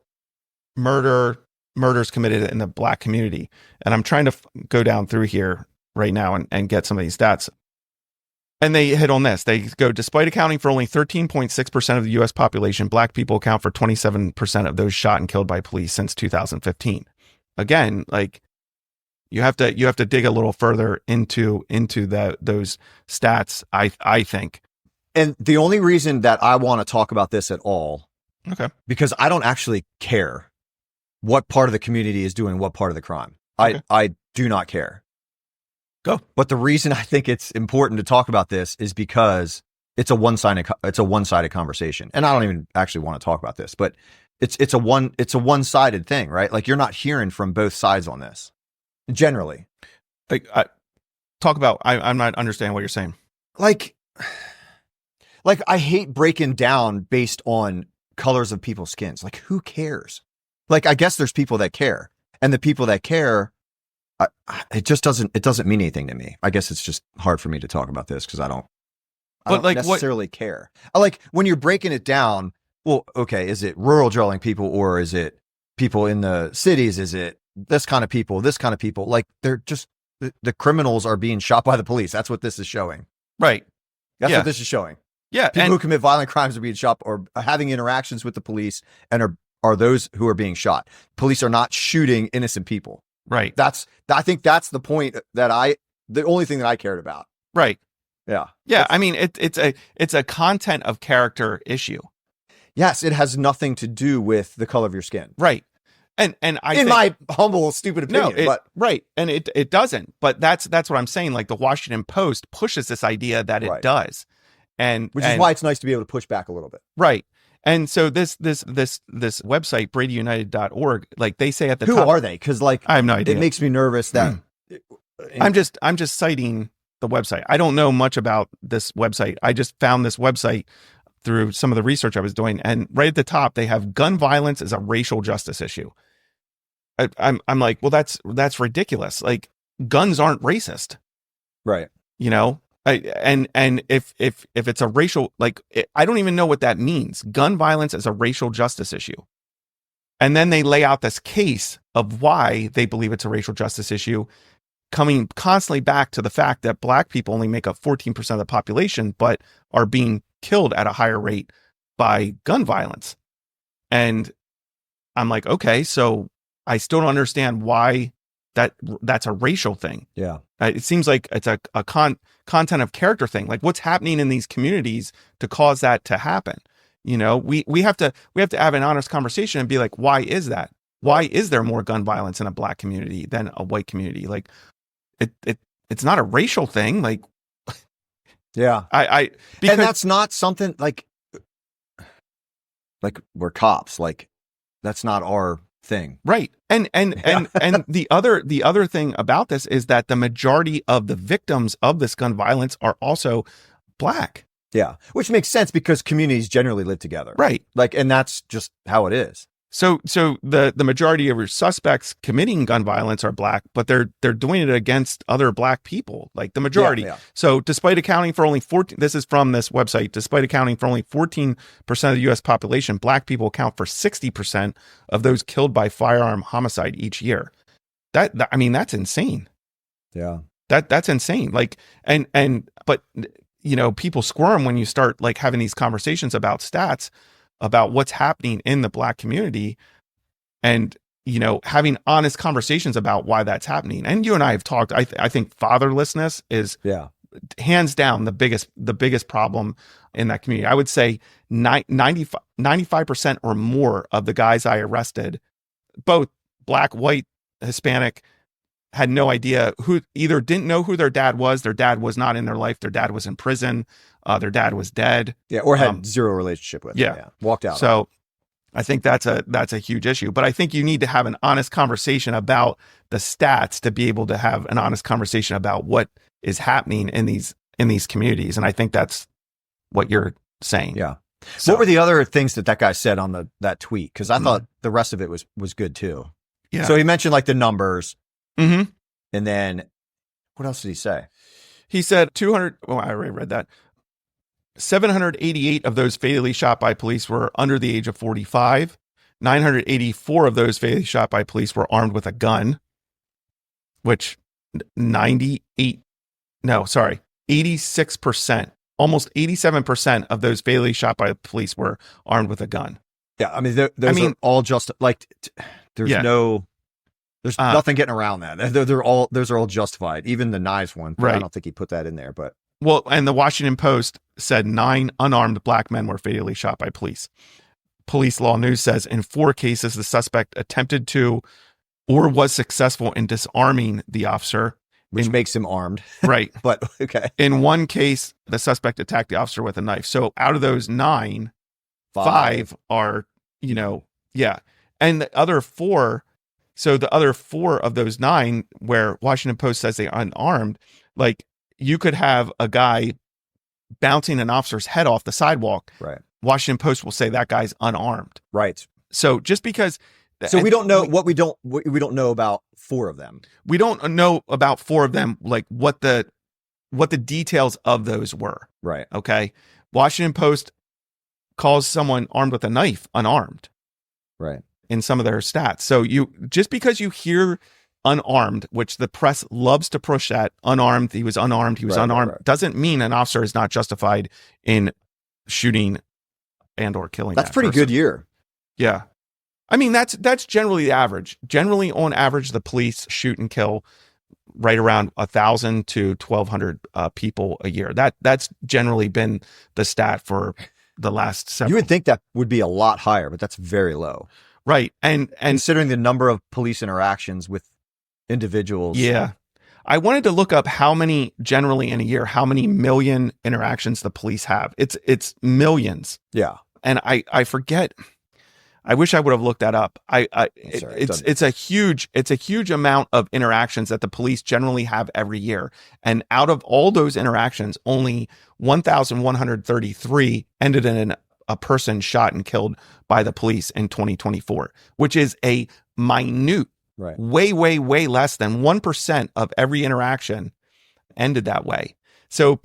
murders committed in the black community. And I'm trying to go down through here right now and get some of these stats. And they hit on this. They go, despite accounting for only 13.6% of the U.S. population, black people account for 27% of those shot and killed by police since 2015. Again, like you have to dig a little further into those stats, I think. And the only reason that I want to talk about this at all, okay, because I don't actually care what part of the community is doing what part of the crime. Okay. I do not care. Go. But the reason I think it's important to talk about this is because it's a one-sided conversation. And I don't even actually want to talk about this, but it's a one-sided thing, right? Like you're not hearing from both sides on this generally. Like I'm not understanding what you're saying. Like I hate breaking down based on colors of people's skins. Like who cares? Like I guess there's people that care, and the people that care, it doesn't mean anything to me. I guess it's just hard for me to talk about this because I don't necessarily care. Like when you're breaking it down, well, okay, is it rural dwelling people or is it people in the cities? Is it this kind of people? Like they're just the criminals are being shot by the police. That's what this is showing. Right. That's what this is showing. Yeah. People who commit violent crimes are being shot or having interactions with the police and are those who are being shot. Police are not shooting innocent people. Right. I think that's the point the only thing that I cared about. Right. Yeah. Yeah. I mean, it's a content of character issue. Yes. It has nothing to do with the color of your skin. Right. And my humble, stupid opinion, right. And it doesn't, but that's what I'm saying. Like the Washington Post pushes this idea that it does. Which is why it's nice to be able to push back a little bit. Right. And so this website, bradyunited.org, like they say at the top. Who are they? Because like I have no idea. It makes me nervous that I'm just citing the website. I don't know much about this website. I just found this website through some of the research I was doing. And right at the top, they have gun violence as a racial justice issue. I'm like, well, that's ridiculous. Like guns aren't racist. Right. And if it's a racial, I don't even know what that means. Gun violence is a racial justice issue. And then they lay out this case of why they believe it's a racial justice issue, coming constantly back to the fact that black people only make up 14% of the population, but are being killed at a higher rate by gun violence. And I'm like, okay, so I still don't understand why that's a racial thing. Yeah. It seems like it's a content of character thing. Like what's happening in these communities to cause that to happen? We have to have an honest conversation and be like, why is that? Why is there more gun violence in a black community than a white community? Like it's not a racial thing. Like, yeah, and that's not something like we're cops. Like that's not our thing. Right. And the other thing about this is that the majority of the victims of this gun violence are also Black. Yeah. Which makes sense because communities generally live together. Right. Like, and that's just how it is. So the majority of your suspects committing gun violence are Black, but they're doing it against other Black people, like the majority. Yeah. So despite accounting for only 14, this is from this website, despite accounting for only 14% of the U.S. population, Black people account for 60% of those killed by firearm homicide each year. I mean, that's insane. Yeah. That's insane. Like, but you know, people squirm when you start like having these conversations about stats, about what's happening in the Black community, and, you know, having honest conversations about why that's happening. And you and I have talked, I think fatherlessness is hands down the biggest problem in that community. I would say 95% or more of the guys I arrested, both Black, white, Hispanic, had no idea either didn't know who their dad was not in their life, their dad was in prison, their dad was dead. Yeah, or had zero relationship with him. Walked out. So I think that's a huge issue. But I think you need to have an honest conversation about the stats to be able to have an honest conversation about what is happening in these communities. And I think that's what you're saying. Yeah. So, what were the other things that guy said on that tweet? Because I thought the rest of it was good too. Yeah. So he mentioned like the numbers. Mm-hmm. And then what else did he say? He said 200. Oh, I already read that. 788 of those fatally shot by police were under the age of 45. 984 of those fatally shot by police were armed with a gun, which 86%, almost 87% of those fatally shot by police were armed with a gun. Yeah. I mean, those are all just like, there's nothing getting around that. Those are all justified. Even the knives one. Right. I don't think he put that in there, but. Well, and the Washington Post said 9 unarmed Black men were fatally shot by police. Police Law News says in 4 cases, the suspect attempted to or was successful in disarming the officer. Which makes him armed. Right. But okay. In one case, the suspect attacked the officer with a knife. So out of those 9, 5 are, And the other 4, so the other 4 of those 9 where Washington Post says they are unarmed, like you could have a guy bouncing an officer's head off the sidewalk. Right. Washington Post will say that guy's unarmed. Right. So just because. So we don't know we don't know about 4 of them. We don't know about 4 of them, like what the details of those were. Right. Okay. Washington Post calls someone armed with a knife unarmed. Right. In some of their stats. So just because you hear unarmed, which the press loves to push at, unarmed, he was unarmed, right. Doesn't mean an officer is not justified in shooting and or killing. That's pretty good year. Yeah. I mean, that's generally the average. Generally, on average, the police shoot and kill right around 1,000 to 1,200 people a year. That's generally been the stat for the last several. You would think that would be a lot higher, but that's very low. Right. And considering the number of police interactions with individuals. Yeah. I wanted to look up how many generally in a year, how many million interactions the police have. It's millions. Yeah. And I forget. I wish I would have looked that up. It's a huge amount of interactions that the police generally have every year. And out of all those interactions, only 1,133 ended in a person shot and killed by the police in 2024, which is a minute, way, way, way less than 1% of every interaction ended that way. So,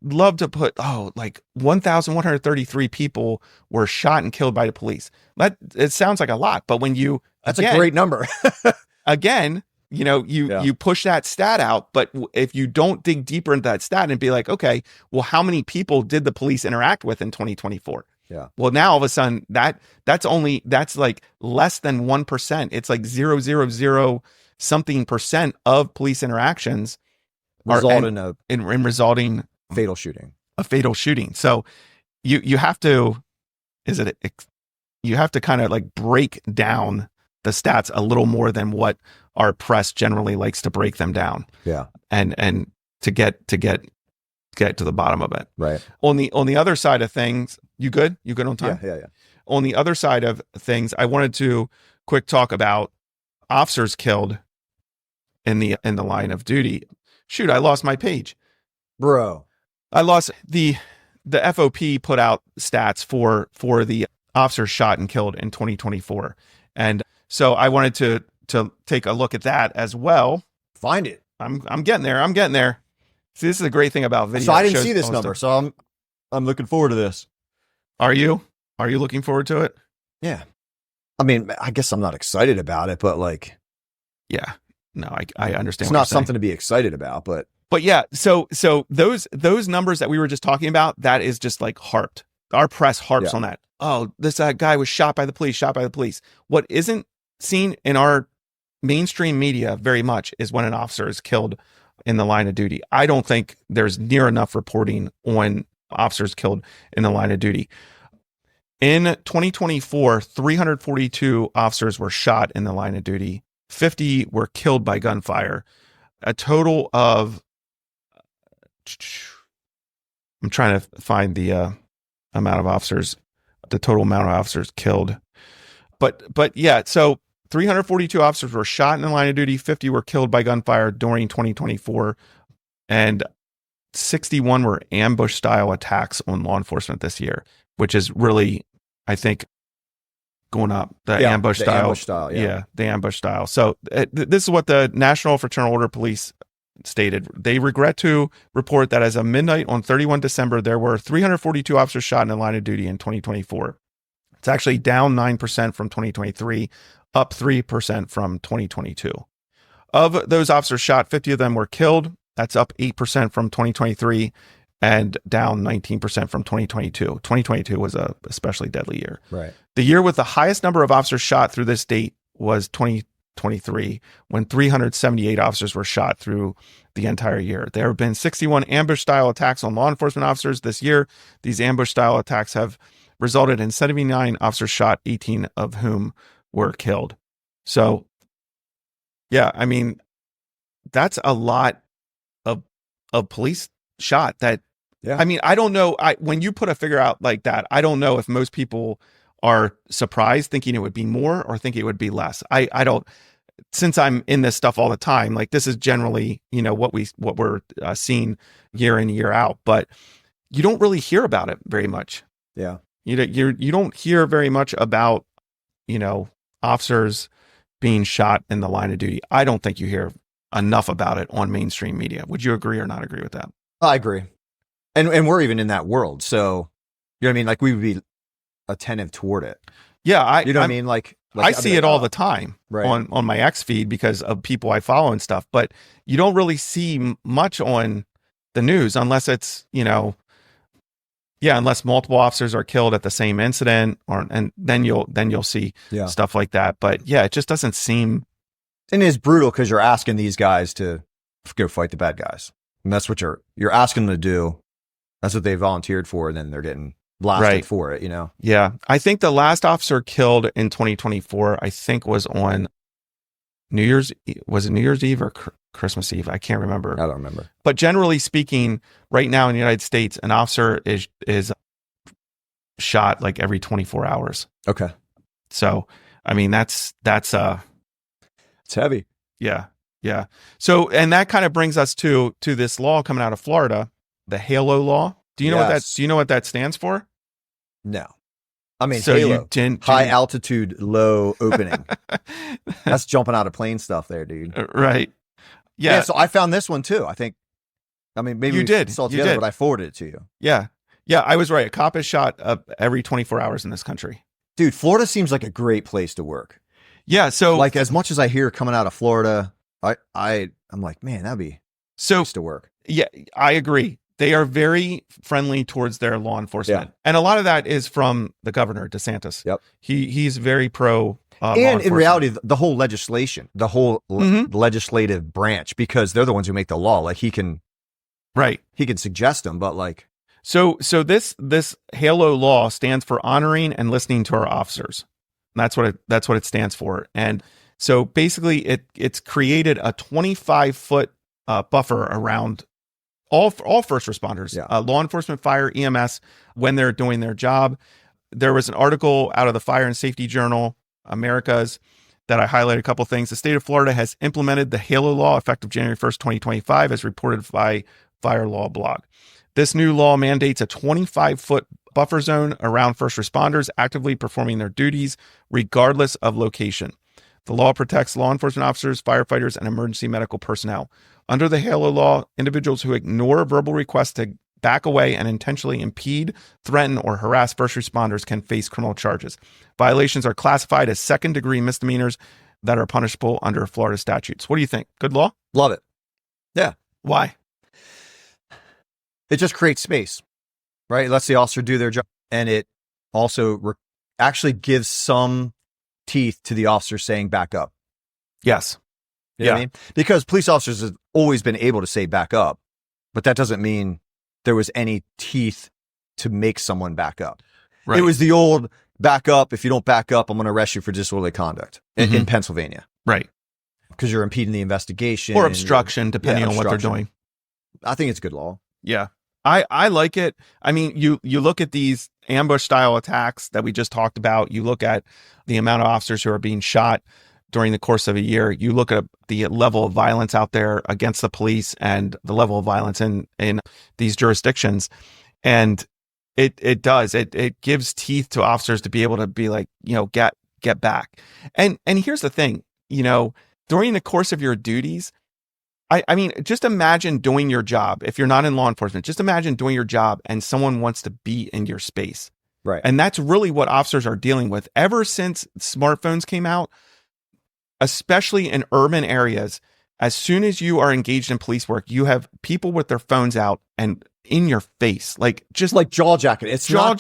love to put, like 1,133 people were shot and killed by the police. It sounds like a lot, but when that's a great number. Again, you push that stat out, but if you don't dig deeper into that stat and be like, okay, well, how many people did the police interact with in 2024? Yeah. Well, now all of a sudden that's like less than 1%. It's like 0.000 something percent of police interactions result in resulting fatal shooting. A fatal shooting. So you have to kind of like break down the stats a little more than what our press generally likes to break them down. Yeah. And to get to the bottom of it. Right. On the other side of things, you good? You good on time? Yeah. On the other side of things, I wanted to quick talk about officers killed in the line of duty. Shoot, I lost my page. Bro. I lost the FOP put out stats for the officers shot and killed in 2024. And so I wanted to take a look at that as well. Find it. I'm getting there. I'm getting there. See, this is a great thing about video. So I didn't see this number, so I'm looking forward to this. Are you? Are you looking forward to it? Yeah. I mean, I guess I'm not excited about it, but like, yeah, no, I understand. It's not something to be excited about, but yeah. So those numbers that we were just talking about, that is just like harped. Our press harps on that. Oh, this guy was shot by the police. What isn't seen in our mainstream media very much is when an officer is killed in the line of duty. I don't think there's near enough reporting on officers killed in the line of duty. In 2024, 342 officers were shot in the line of duty. 50 were killed by gunfire. A total of, I'm trying to find the amount of officers, the total amount of officers killed. But yeah, so 342 officers were shot in the line of duty. 50 were killed by gunfire during 2024. And 61 were ambush style attacks on law enforcement this year, which is really, I think, going up. The ambush style. Yeah, the ambush style. So this is what the National Fraternal Order Police stated. They regret to report that as of midnight on 31 December, there were 342 officers shot in the line of duty in 2024. It's actually down 9% from 2023, up 3% from 2022. Of those officers shot, 50 of them were killed. That's up 8% from 2023 and down 19% from 2022. 2022 was a especially deadly year. Right. The year with the highest number of officers shot through this date was 2023, when 378 officers were shot through the entire year. There have been 61 ambush-style attacks on law enforcement officers this year. These ambush-style attacks have resulted in 79 officers shot, 18 of whom were killed. So, yeah, I mean, that's a lot of police shot that, I mean, I don't know. When you put a figure out like that, I don't know if most people are surprised thinking it would be more or think it would be less. I don't, since I'm in this stuff all the time, like this is generally, what we're seeing year in, year out, but you don't really hear about it very much. Yeah. You don't hear very much about, officers being shot in the line of duty. I don't think you hear enough about it on mainstream media. Would you agree or not agree with that? I agree. And we're even in that world. So, you know what I mean? Like we would be attentive toward it. Yeah. You know what I mean? Like I see it all the time on my X feed because of people I follow and stuff, but you don't really see much on the news unless it's, unless multiple officers are killed at the same incident and then you'll see stuff like that. But yeah, it just doesn't seem. And it's brutal because you're asking these guys to go fight the bad guys. And that's what you're asking them to do. That's what they volunteered for. And then they're getting blasted for it, Yeah. I think the last officer killed in 2024, I think was on New Year's. Was it New Year's Eve or Christmas Eve? I can't remember. I don't remember. But generally speaking, right now in the United States, an officer is shot like every 24 hours. Okay. So, I mean, that's it's heavy. Yeah. Yeah. So, and that kind of brings us to this law coming out of Florida, the HALO law. Do you know what that stands for? No. I mean, so HALO, high altitude, low opening. That's jumping out of plane stuff there, dude. Right. Yeah. So I found this one too. I think, maybe you did. Saw it together, but I forwarded it to you. Yeah. Yeah. I was right. A cop is shot every 24 hours in this country. Dude, Florida seems like a great place to work. Yeah. So like as much as I hear coming out of Florida, I'm like, man, that'd be nice to work. Yeah, I agree. They are very friendly towards their law enforcement. Yeah. And a lot of that is from the governor, DeSantis. Yep. He's very pro. And in reality, the whole legislation, the whole legislative branch, because they're the ones who make the law. Like he can suggest them, but like. So this HALO law stands for honoring and listening to our officers. And that's what it stands for. And so basically it's created a 25-foot buffer around all first responders, law enforcement, fire, EMS, when they're doing their job. There was an article out of the Fire and Safety Journal Americas that I highlighted a couple things. The state of Florida has implemented the HALO law effective January 1st, 2025, as reported by Fire Law Blog. This new law mandates a 25-foot buffer zone around first responders actively performing their duties, regardless of location. The law protects law enforcement officers, firefighters, and emergency medical personnel. Under the HALO law, individuals who ignore verbal requests to back away and intentionally impede, threaten, or harass first responders can face criminal charges. Violations are classified as second-degree misdemeanors that are punishable under Florida statutes. What do you think? Good law? Love it. Yeah. Why? It just creates space, right? It lets the officer do their job. And it also actually gives some teeth to the officer saying back up. Yes. You know what I mean? Because police officers have always been able to say back up, but that doesn't mean there was any teeth to make someone back up. Right. It was the old back up. If you don't back up, I'm going to arrest you for disorderly conduct in Pennsylvania. Right. Because you're impeding the investigation. Or obstruction, depending on what they're doing. I think it's good law. Yeah. I like it. I mean, you look at these ambush style attacks that we just talked about. You look at the amount of officers who are being shot during the course of a year. You look at the level of violence out there against the police and the level of violence in these jurisdictions. And it gives teeth to officers to be able to be like, get back. And here's the thing, during the course of your duties, I mean, just imagine doing your job. If you're not in law enforcement, just imagine doing your job and someone wants to be in your space. Right. And that's really what officers are dealing with ever since smartphones came out, especially in urban areas. As soon as you are engaged in police work, you have people with their phones out and in your face, just like jaw jacket. It's not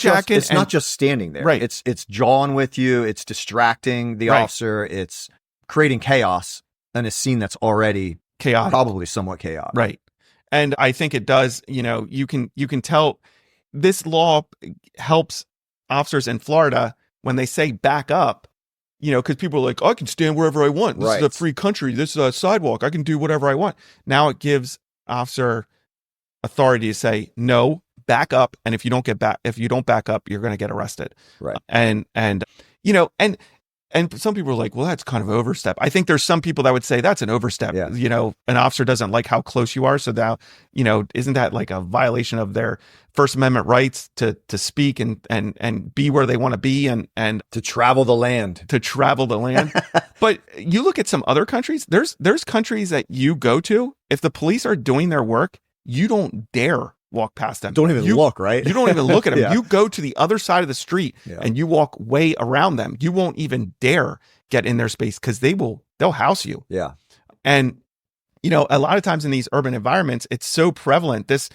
just standing there. Right. It's jawing with you. It's distracting the officer. It's creating chaos in a scene that's already chaotic, probably somewhat chaotic. Right. And I think it does, you can tell this law helps officers in Florida when they say back up, because people are like, I can stand wherever I want. This is a free country. This is a sidewalk. I can do whatever I want. Now it gives officer authority to say, no, back up. And if you don't back up, you're going to get arrested. Right. And some people are like, well, that's kind of overstep. I think there's some people that would say that's an overstep. Yeah. An officer doesn't like how close you are. So now, isn't that like a violation of their First Amendment rights to speak and be where they want to be and to travel the land. But you look at some other countries, there's countries that you go to, if the police are doing their work, you don't dare walk past them. Don't even look, right? You don't even look at them. You go to the other side of the street and you walk way around them. You won't even dare get in their space because they'll house you. Yeah. And, a lot of times in these urban environments, it's so prevalent. This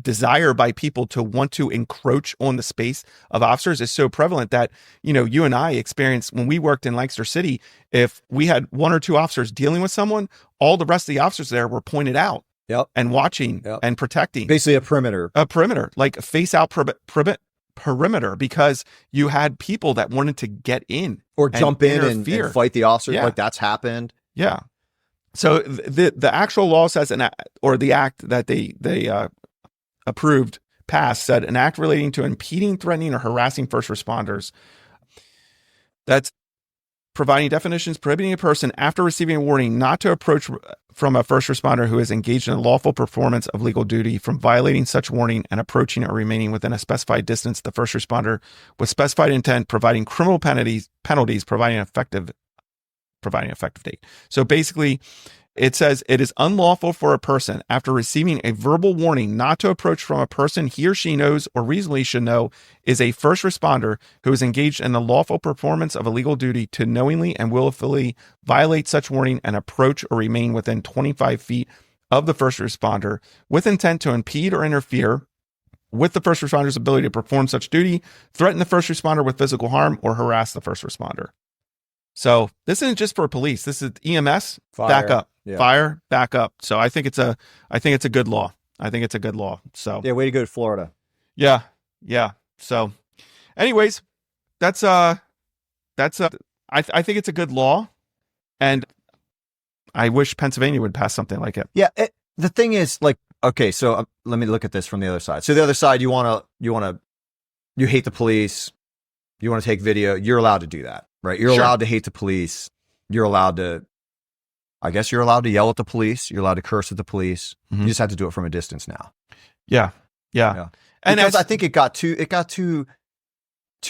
desire by people to want to encroach on the space of officers is so prevalent that, you and I experienced when we worked in Lancaster City, if we had one or two officers dealing with someone, all the rest of the officers there were pointed out. Yep. And watching and protecting. Basically a perimeter, like a face out perimeter, because you had people that wanted to get in or jump in and fight the officer. Yeah. Like that's happened. Yeah. So the actual law says the act that they passed said an act relating to impeding, threatening, or harassing first responders. That's providing definitions prohibiting a person after receiving a warning not to approach from a first responder who is engaged in a lawful performance of legal duty from violating such warning and approaching or remaining within a specified distance the first responder with specified intent, providing criminal penalties, providing an effective date. So basically, it says it is unlawful for a person after receiving a verbal warning not to approach from a person he or she knows or reasonably should know is a first responder who is engaged in the lawful performance of a legal duty to knowingly and willfully violate such warning and approach or remain within 25 feet of the first responder with intent to impede or interfere with the first responder's ability to perform such duty, threaten the first responder with physical harm, or harass the first responder. So this isn't just for police. This is EMS, back up. Yeah. Fire, back up. So I think it's a good law. So yeah, way to go to Florida. Yeah. So anyways, I think it's a good law, and I wish Pennsylvania would pass something like it. Yeah. The thing is, like, okay, so let me look at this from the other side. So the other side, you hate the police, you want to take video, you're allowed to do that. right? You're allowed to hate the police. You're allowed to, I guess you're allowed to yell at the police. You're allowed to curse at the police. You just have to do it from a distance now. Yeah. And because I think it got too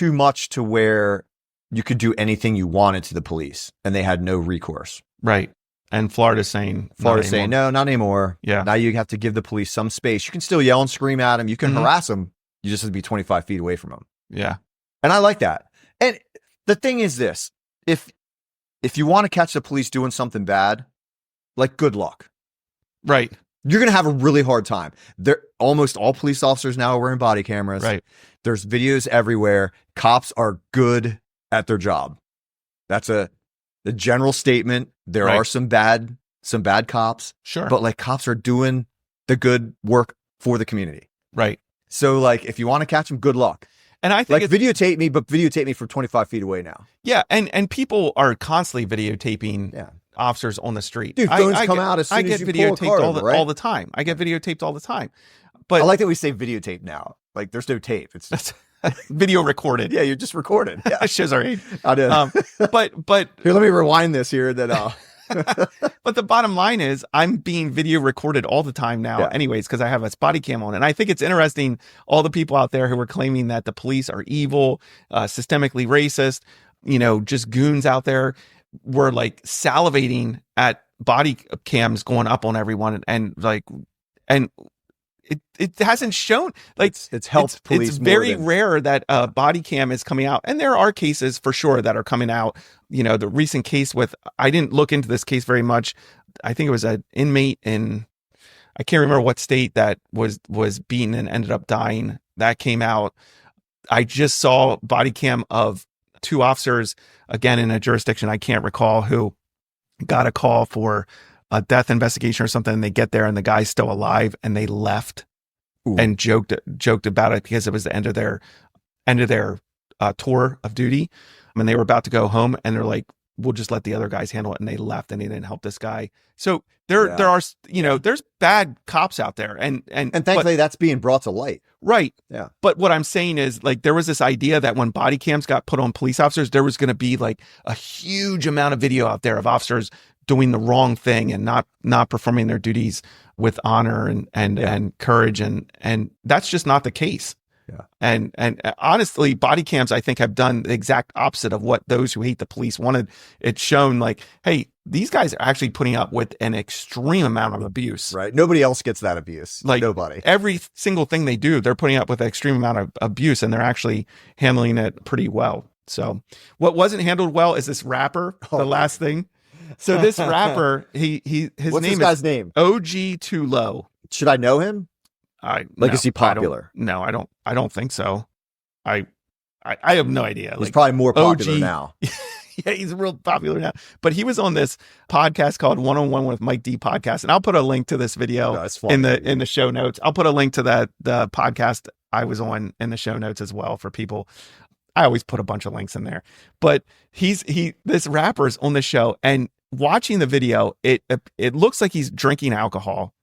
much to where you could do anything you wanted to the police and they had no recourse. Right. And Florida's saying no, not anymore. Yeah. Now you have to give the police some space. You can still yell and scream at them. You can harass them. You just have to be 25 feet away from them. Yeah. And I like that. And the thing is this, if you want to catch the police doing something bad, like, good luck. Right. You're going to have a really hard time. Almost all police officers now are wearing body cameras. Right. There's videos everywhere. Cops are good at their job. That's the general statement. There are some bad cops. Sure. But like, cops are doing the good work for the community. Right. So like, if you want to catch them, good luck. And I think videotape me, but videotape me from 25 feet away now. Yeah. And people are constantly videotaping officers on the street. Dude, phones come out as soon as you pull a card over, all the time. I get videotaped all the time. But I like that we say videotape now. Like, there's no tape. It's video recorded. Yeah, you're just recorded. Yeah. That shows our age. I did. But here, let me rewind this here. But the bottom line is, I'm being video recorded all the time now anyways, because I have a body cam on. And I think it's interesting, all the people out there who are claiming that the police are evil, systemically racist, just goons out there, were like salivating at body cams going up on everyone. And it hasn't shown, like, it's helped police. It's very rare that a body cam is coming out. And there are cases for sure that are coming out. The recent case I didn't look into this case very much. I think it was an inmate in, I can't remember what state, that was beaten and ended up dying. That came out. I just saw body cam of 2 officers, again, in a jurisdiction I can't recall, who got a call for a death investigation or something. And they get there and the guy's still alive, and they left and joked about it because it was the end of their tour of duty. And they were about to go home, and they're like, we'll just let the other guys handle it. And they left, and they didn't help this guy. So there are, there's bad cops out there. And thankfully that's being brought to light. Right. Yeah. But what I'm saying is, like, there was this idea that when body cams got put on police officers, there was going to be like a huge amount of video out there of officers doing the wrong thing and not performing their duties with honor and courage. And that's just not the case. Yeah. And honestly, body cams, I think, have done the exact opposite of what those who hate the police wanted. It's shown like, hey, these guys are actually putting up with an extreme amount of abuse. Right. Nobody else gets that abuse. Like, nobody. Every single thing they do, they're putting up with an extreme amount of abuse, and they're actually handling it pretty well. So what wasn't handled well is this rapper, the last thing. So this rapper, his What's name this guy's name? OG Too Low. Should I know him? Is he popular? I don't think so. I have no idea. He's probably more popular now. Yeah, he's real popular now. But he was on this podcast called One-on-One with Mike D podcast, and I'll put a link to this video in the show notes. I'll put a link to the podcast I was on in the show notes as well for people. I always put a bunch of links in there. But this rapper's on the show, and watching the video, it looks like he's drinking alcohol.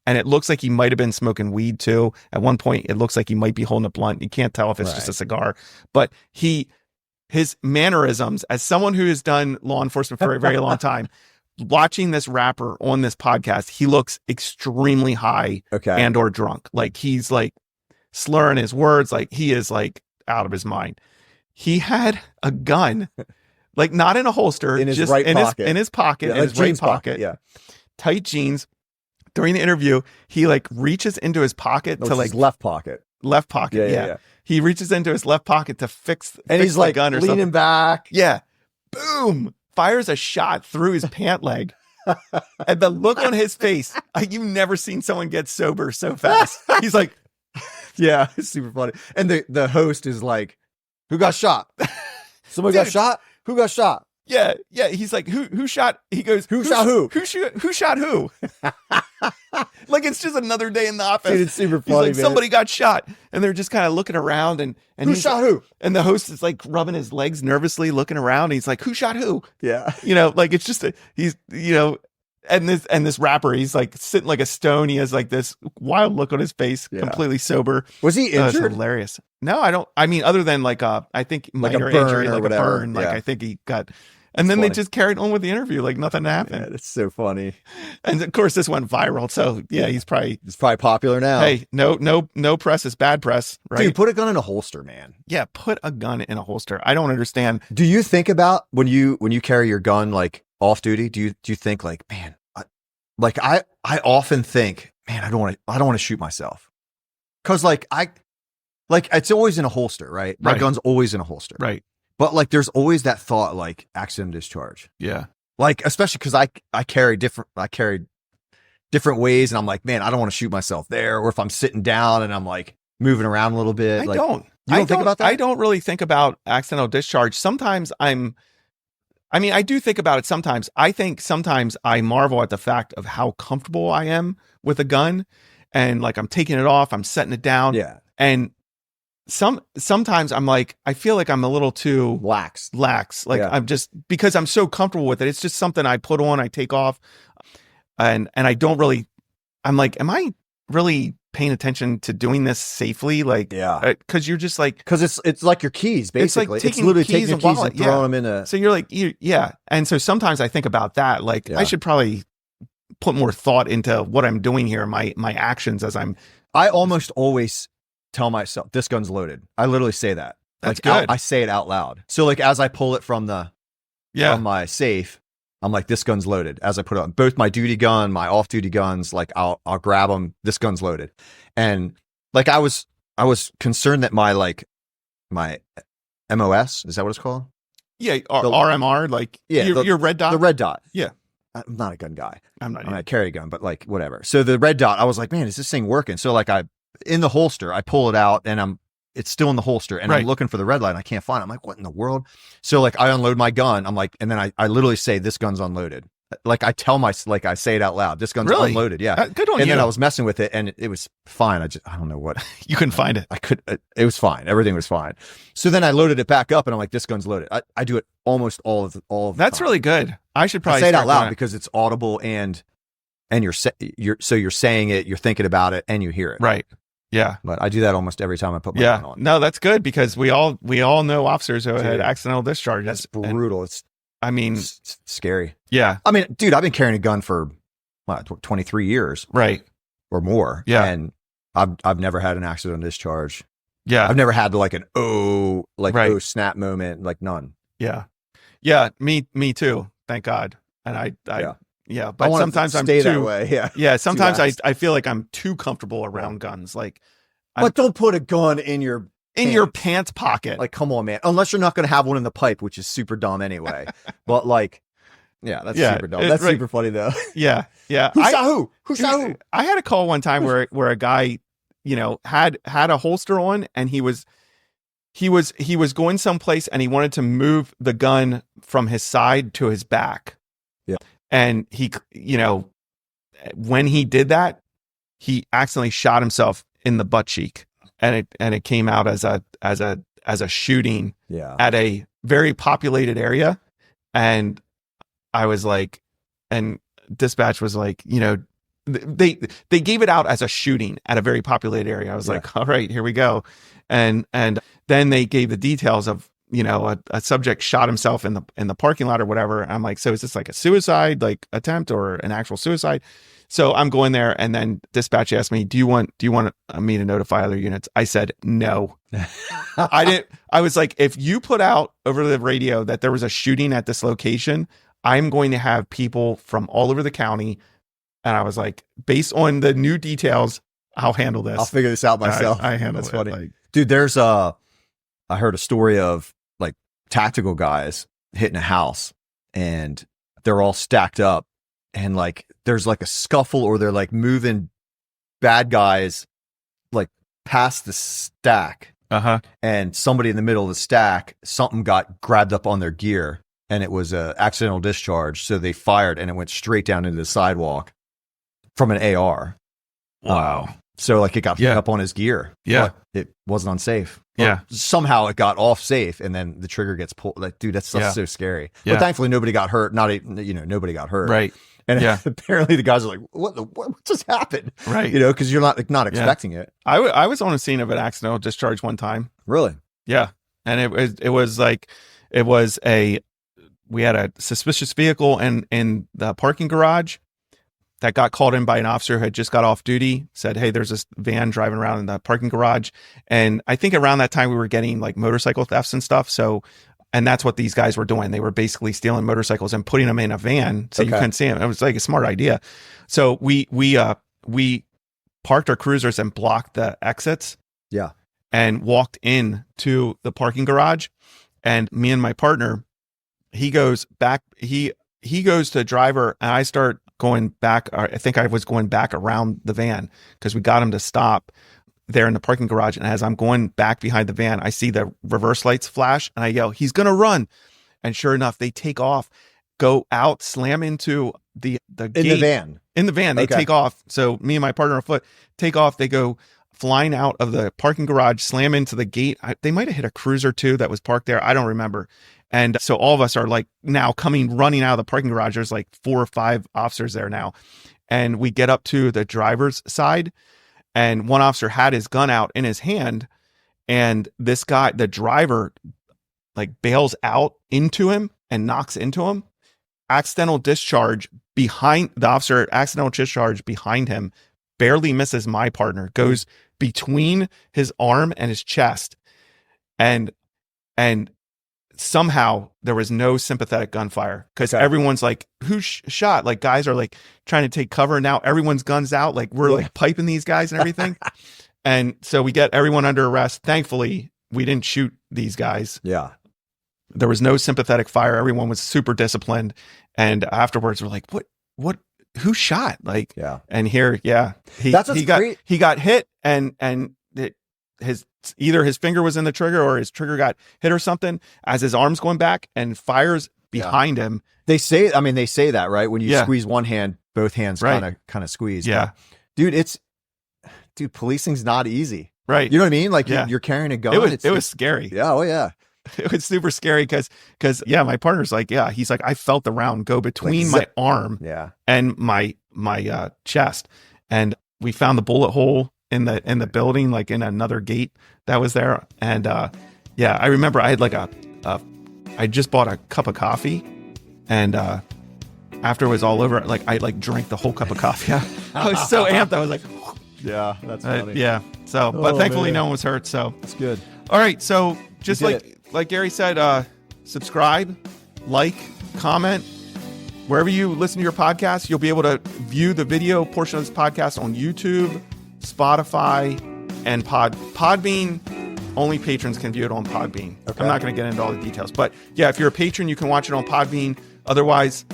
And it looks like he might have been smoking weed too. At one point, it looks like he might be holding a blunt. You can't tell if it's just a cigar. But his mannerisms, as someone who has done law enforcement for a very long time, watching this rapper on this podcast, he looks extremely high and or drunk. Like, he's like slurring his words. Like, he is like out of his mind. He had a gun, like not in a holster, in his just right pocket. In his pocket, in his right pocket. Yeah. Tight jeans. During the interview, he like reaches into his pocket to like his left pocket. Left pocket. Yeah. He reaches into his left pocket to fix he's like gun or leaning something. back. Yeah. Boom. Fires a shot through his pant leg. And the look on his face, you've never seen someone get sober so fast. He's like, yeah, it's super funny. And the host is like, who got shot? Somebody got shot? Who got shot? Yeah. He's like, who shot? He goes, who shot who? Who shot who? Like, it's just another day in the office. Dude, it's super funny. He's like, somebody got shot, and they're just kind of looking around, and who shot who? And the host is like rubbing his legs nervously, looking around. And he's like, who shot who? Yeah, like, it's just he's And this rapper, he's like sitting like a stone. He has like this wild look on his face, completely sober. Was he injured? It's hilarious. No, I don't. I mean, other than like I think minor injury, like a burn. Like I think he got. And then they just carried on with the interview like nothing happened. Yeah, that's so funny. And of course, this went viral. So he's probably popular now. Hey, no press is bad press, right? Dude, put a gun in a holster, man. Yeah, put a gun in a holster. I don't understand. Do you think about when you carry your gun like off duty? Do you think like, man, I often think, man, I don't want to shoot myself, because like it's always in a holster, right? My gun's always in a holster, right? But like, there's always that thought, like accident discharge. Yeah. Like, especially because I carry different ways, and I'm like, man, I don't want to shoot myself there. Or if I'm sitting down and I'm like moving around a little bit, I don't think about that. I don't really think about accidental discharge. Sometimes I do think about it sometimes. I think sometimes I marvel at the fact of how comfortable I am with a gun, and like I'm taking it off, I'm setting it down. Yeah. And sometimes I'm like, I feel like I'm a little too lax. Like I'm just, because I'm so comfortable with it. It's just something I put on, I take off, and I don't really, I'm like, am I really paying attention to doing this safely? Like, cause you're just like, cause it's like your keys, basically. It's literally taking your keys and throwing them in a. So you're like, And so sometimes I think about that. Like I should probably put more thought into what I'm doing here, my actions as I almost always tell myself this gun's loaded. I literally say that. That's like, good. I say it out loud. So like, as I pull it from from my safe, I'm like, this gun's loaded. As I put it on both my duty gun, my off duty guns, like I'll grab them. This gun's loaded. And like, I was concerned that my MOS, is that what it's called? Yeah. RMR, like your red dot. The red dot. Yeah. I'm not a gun guy. I carry a gun, but like whatever. So the red dot, I was like, man, is this thing working? So like in the holster, I pull it out and it's still in the holster, and I'm looking for the red light and I can't find it. I'm like, what in the world? So like I unload my gun. I'm like, and then I literally say, this gun's unloaded. Like I say it out loud. This gun's unloaded. Yeah. Good on you. And then I was messing with it and it was fine. I don't know what. You couldn't find it. It was fine. Everything was fine. So then I loaded it back up and I'm like, this gun's loaded. I do it almost all of the That's time. really good. I should probably say it out loud because it's audible and you're saying it, you're thinking about it, and you hear it. Right. Yeah. But I do that almost every time I put my gun on. No, that's good, because we all know officers who had accidental discharges. That's brutal. It's scary. Yeah. I mean, dude, I've been carrying a gun for 23 years. Right. Or more. Yeah. And I've never had an accidental discharge. Yeah. I've never had like an snap moment, like none. Yeah. Yeah. Me too. Thank God. And but sometimes I'm too that way. Yeah. Yeah. Sometimes I feel like I'm too comfortable around guns. Like, but don't put a gun in your pants pocket. Like, come on, man. Unless you're not going to have one in the pipe, which is super dumb anyway. But like, that's super dumb. That's super funny though. Yeah. Yeah. Who shot who? I had a call one time where a guy, had a holster on, and he was going someplace and he wanted to move the gun from his side to his back. Yeah. And he, when he did that, he accidentally shot himself in the butt cheek, and it came out as a shooting at a very populated area. And I was like, and dispatch was like, they gave it out as a shooting at a very populated area. I was like, all right, here we go. And then they gave the details of, a subject shot himself in the parking lot or whatever. I'm like, so is this like a suicide, like attempt, or an actual suicide? So I'm going there, and then dispatch asked me, do you want me to notify other units? I said, no. I didn't. I was like, if you put out over the radio that there was a shooting at this location, I'm going to have people from all over the county. And I was like, based on the new details, I'll handle this. I'll figure this out myself. I handle That's it. Funny. Dude, I heard a story of like tactical guys hitting a house, and they're all stacked up, and like there's like a scuffle, or they're like moving bad guys like past the stack. And somebody in the middle of the stack, something got grabbed up on their gear, and it was a accidental discharge. So they fired, and it went straight down into the sidewalk from an AR. Wow. So like it got picked up on his gear. Yeah. It wasn't unsafe. Yeah. Somehow it got off safe, and then the trigger gets pulled. Like, dude, that's so scary. Yeah. But thankfully nobody got hurt. Nobody got hurt. Right. And apparently the guys are like, what just happened? Right. Because you're not expecting it. I was on a scene of an accidental discharge one time. Really? Yeah. And we had a suspicious vehicle in the parking garage that got called in by an officer who had just got off duty, said, hey, there's this van driving around in the parking garage. And I think around that time we were getting like motorcycle thefts and stuff. So, and that's what these guys were doing. They were basically stealing motorcycles and putting them in a van so you couldn't see them. It was like a smart idea. So we parked our cruisers and blocked the exits. Yeah. And walked in to the parking garage. And me and my partner, he goes back, he goes to the driver, and I start going back. I think I was going back around the van because we got him to stop there in the parking garage. And as I'm going back behind the van, I see the reverse lights flash and I yell, he's going to run. And sure enough, they take off, go out, slam into the gate. In the van, they take off. So me and my partner on foot take off. They go flying out of the parking garage, slam into the gate. They might have hit a cruiser too that was parked there. I don't remember. And so all of us are like now running out of the parking garage. There's like 4 or 5 officers there now. And we get up to the driver's side, and one officer had his gun out in his hand. And this guy, the driver, like bails out into him and knocks into him. Accidental discharge behind the officer, accidental discharge behind him, barely misses my partner, goes between his arm and his chest. And somehow there was no sympathetic gunfire because everyone's like, who shot? Like guys are like trying to take cover. Now everyone's guns out. Like we're like piping these guys and everything. And so we get everyone under arrest. Thankfully, we didn't shoot these guys. Yeah. There was no sympathetic fire. Everyone was super disciplined. And afterwards we're like, what, who shot? Like, and here, he got hit and either his finger was in the trigger or his trigger got hit or something as his arm's going back and fires behind him. They say that, right? When you squeeze one hand, both hands kind of squeeze. Yeah. But, dude, policing's not easy. Right. You know what I mean? Like you're carrying a gun. It was scary. Yeah. Oh yeah. It was super scary because my partner's like, he's like, I felt the round go between my arm and my chest. And we found the bullet hole in the building, like in another gate that was there. And I remember I had like I just bought a cup of coffee, and after it was all over, like I drank the whole cup of coffee. I was so amped. I was like, yeah, that's funny. So, but thankfully no one was hurt. So that's good. All right. So just like Gary said, subscribe, like, comment. Wherever you listen to your podcast, you'll be able to view the video portion of this podcast on YouTube, Spotify, and Podbean. Only patrons can view it on Podbean. Okay. I'm not going to get into all the details. But if you're a patron, you can watch it on Podbean. Otherwise,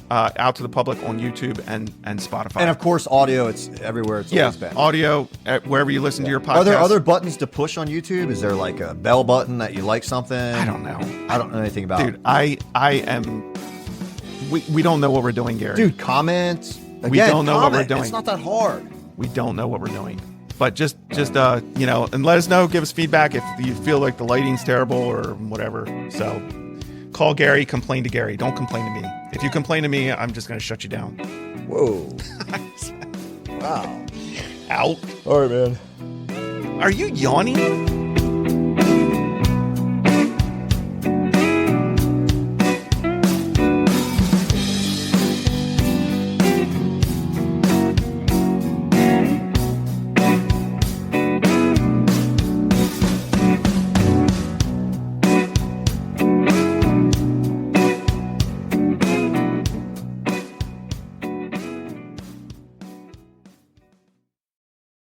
out to the public on YouTube and Spotify. And of course, audio, it's everywhere it's always been. Audio, wherever you listen to your podcast. Are there other buttons to push on YouTube? Is there like a bell button that you like something? I don't know. I don't know anything about it. Dude, I am... We don't know what we're doing, Gary. Dude, comment. Again, we don't know what we're doing. It's not that hard. We don't know what we're doing. But just and let us know. Give us feedback if you feel like the lighting's terrible or whatever. So call Gary, complain to Gary. Don't complain to me. If you complain to me, I'm just going to shut you down. Whoa. Wow. Out. All right, man. Are you yawning?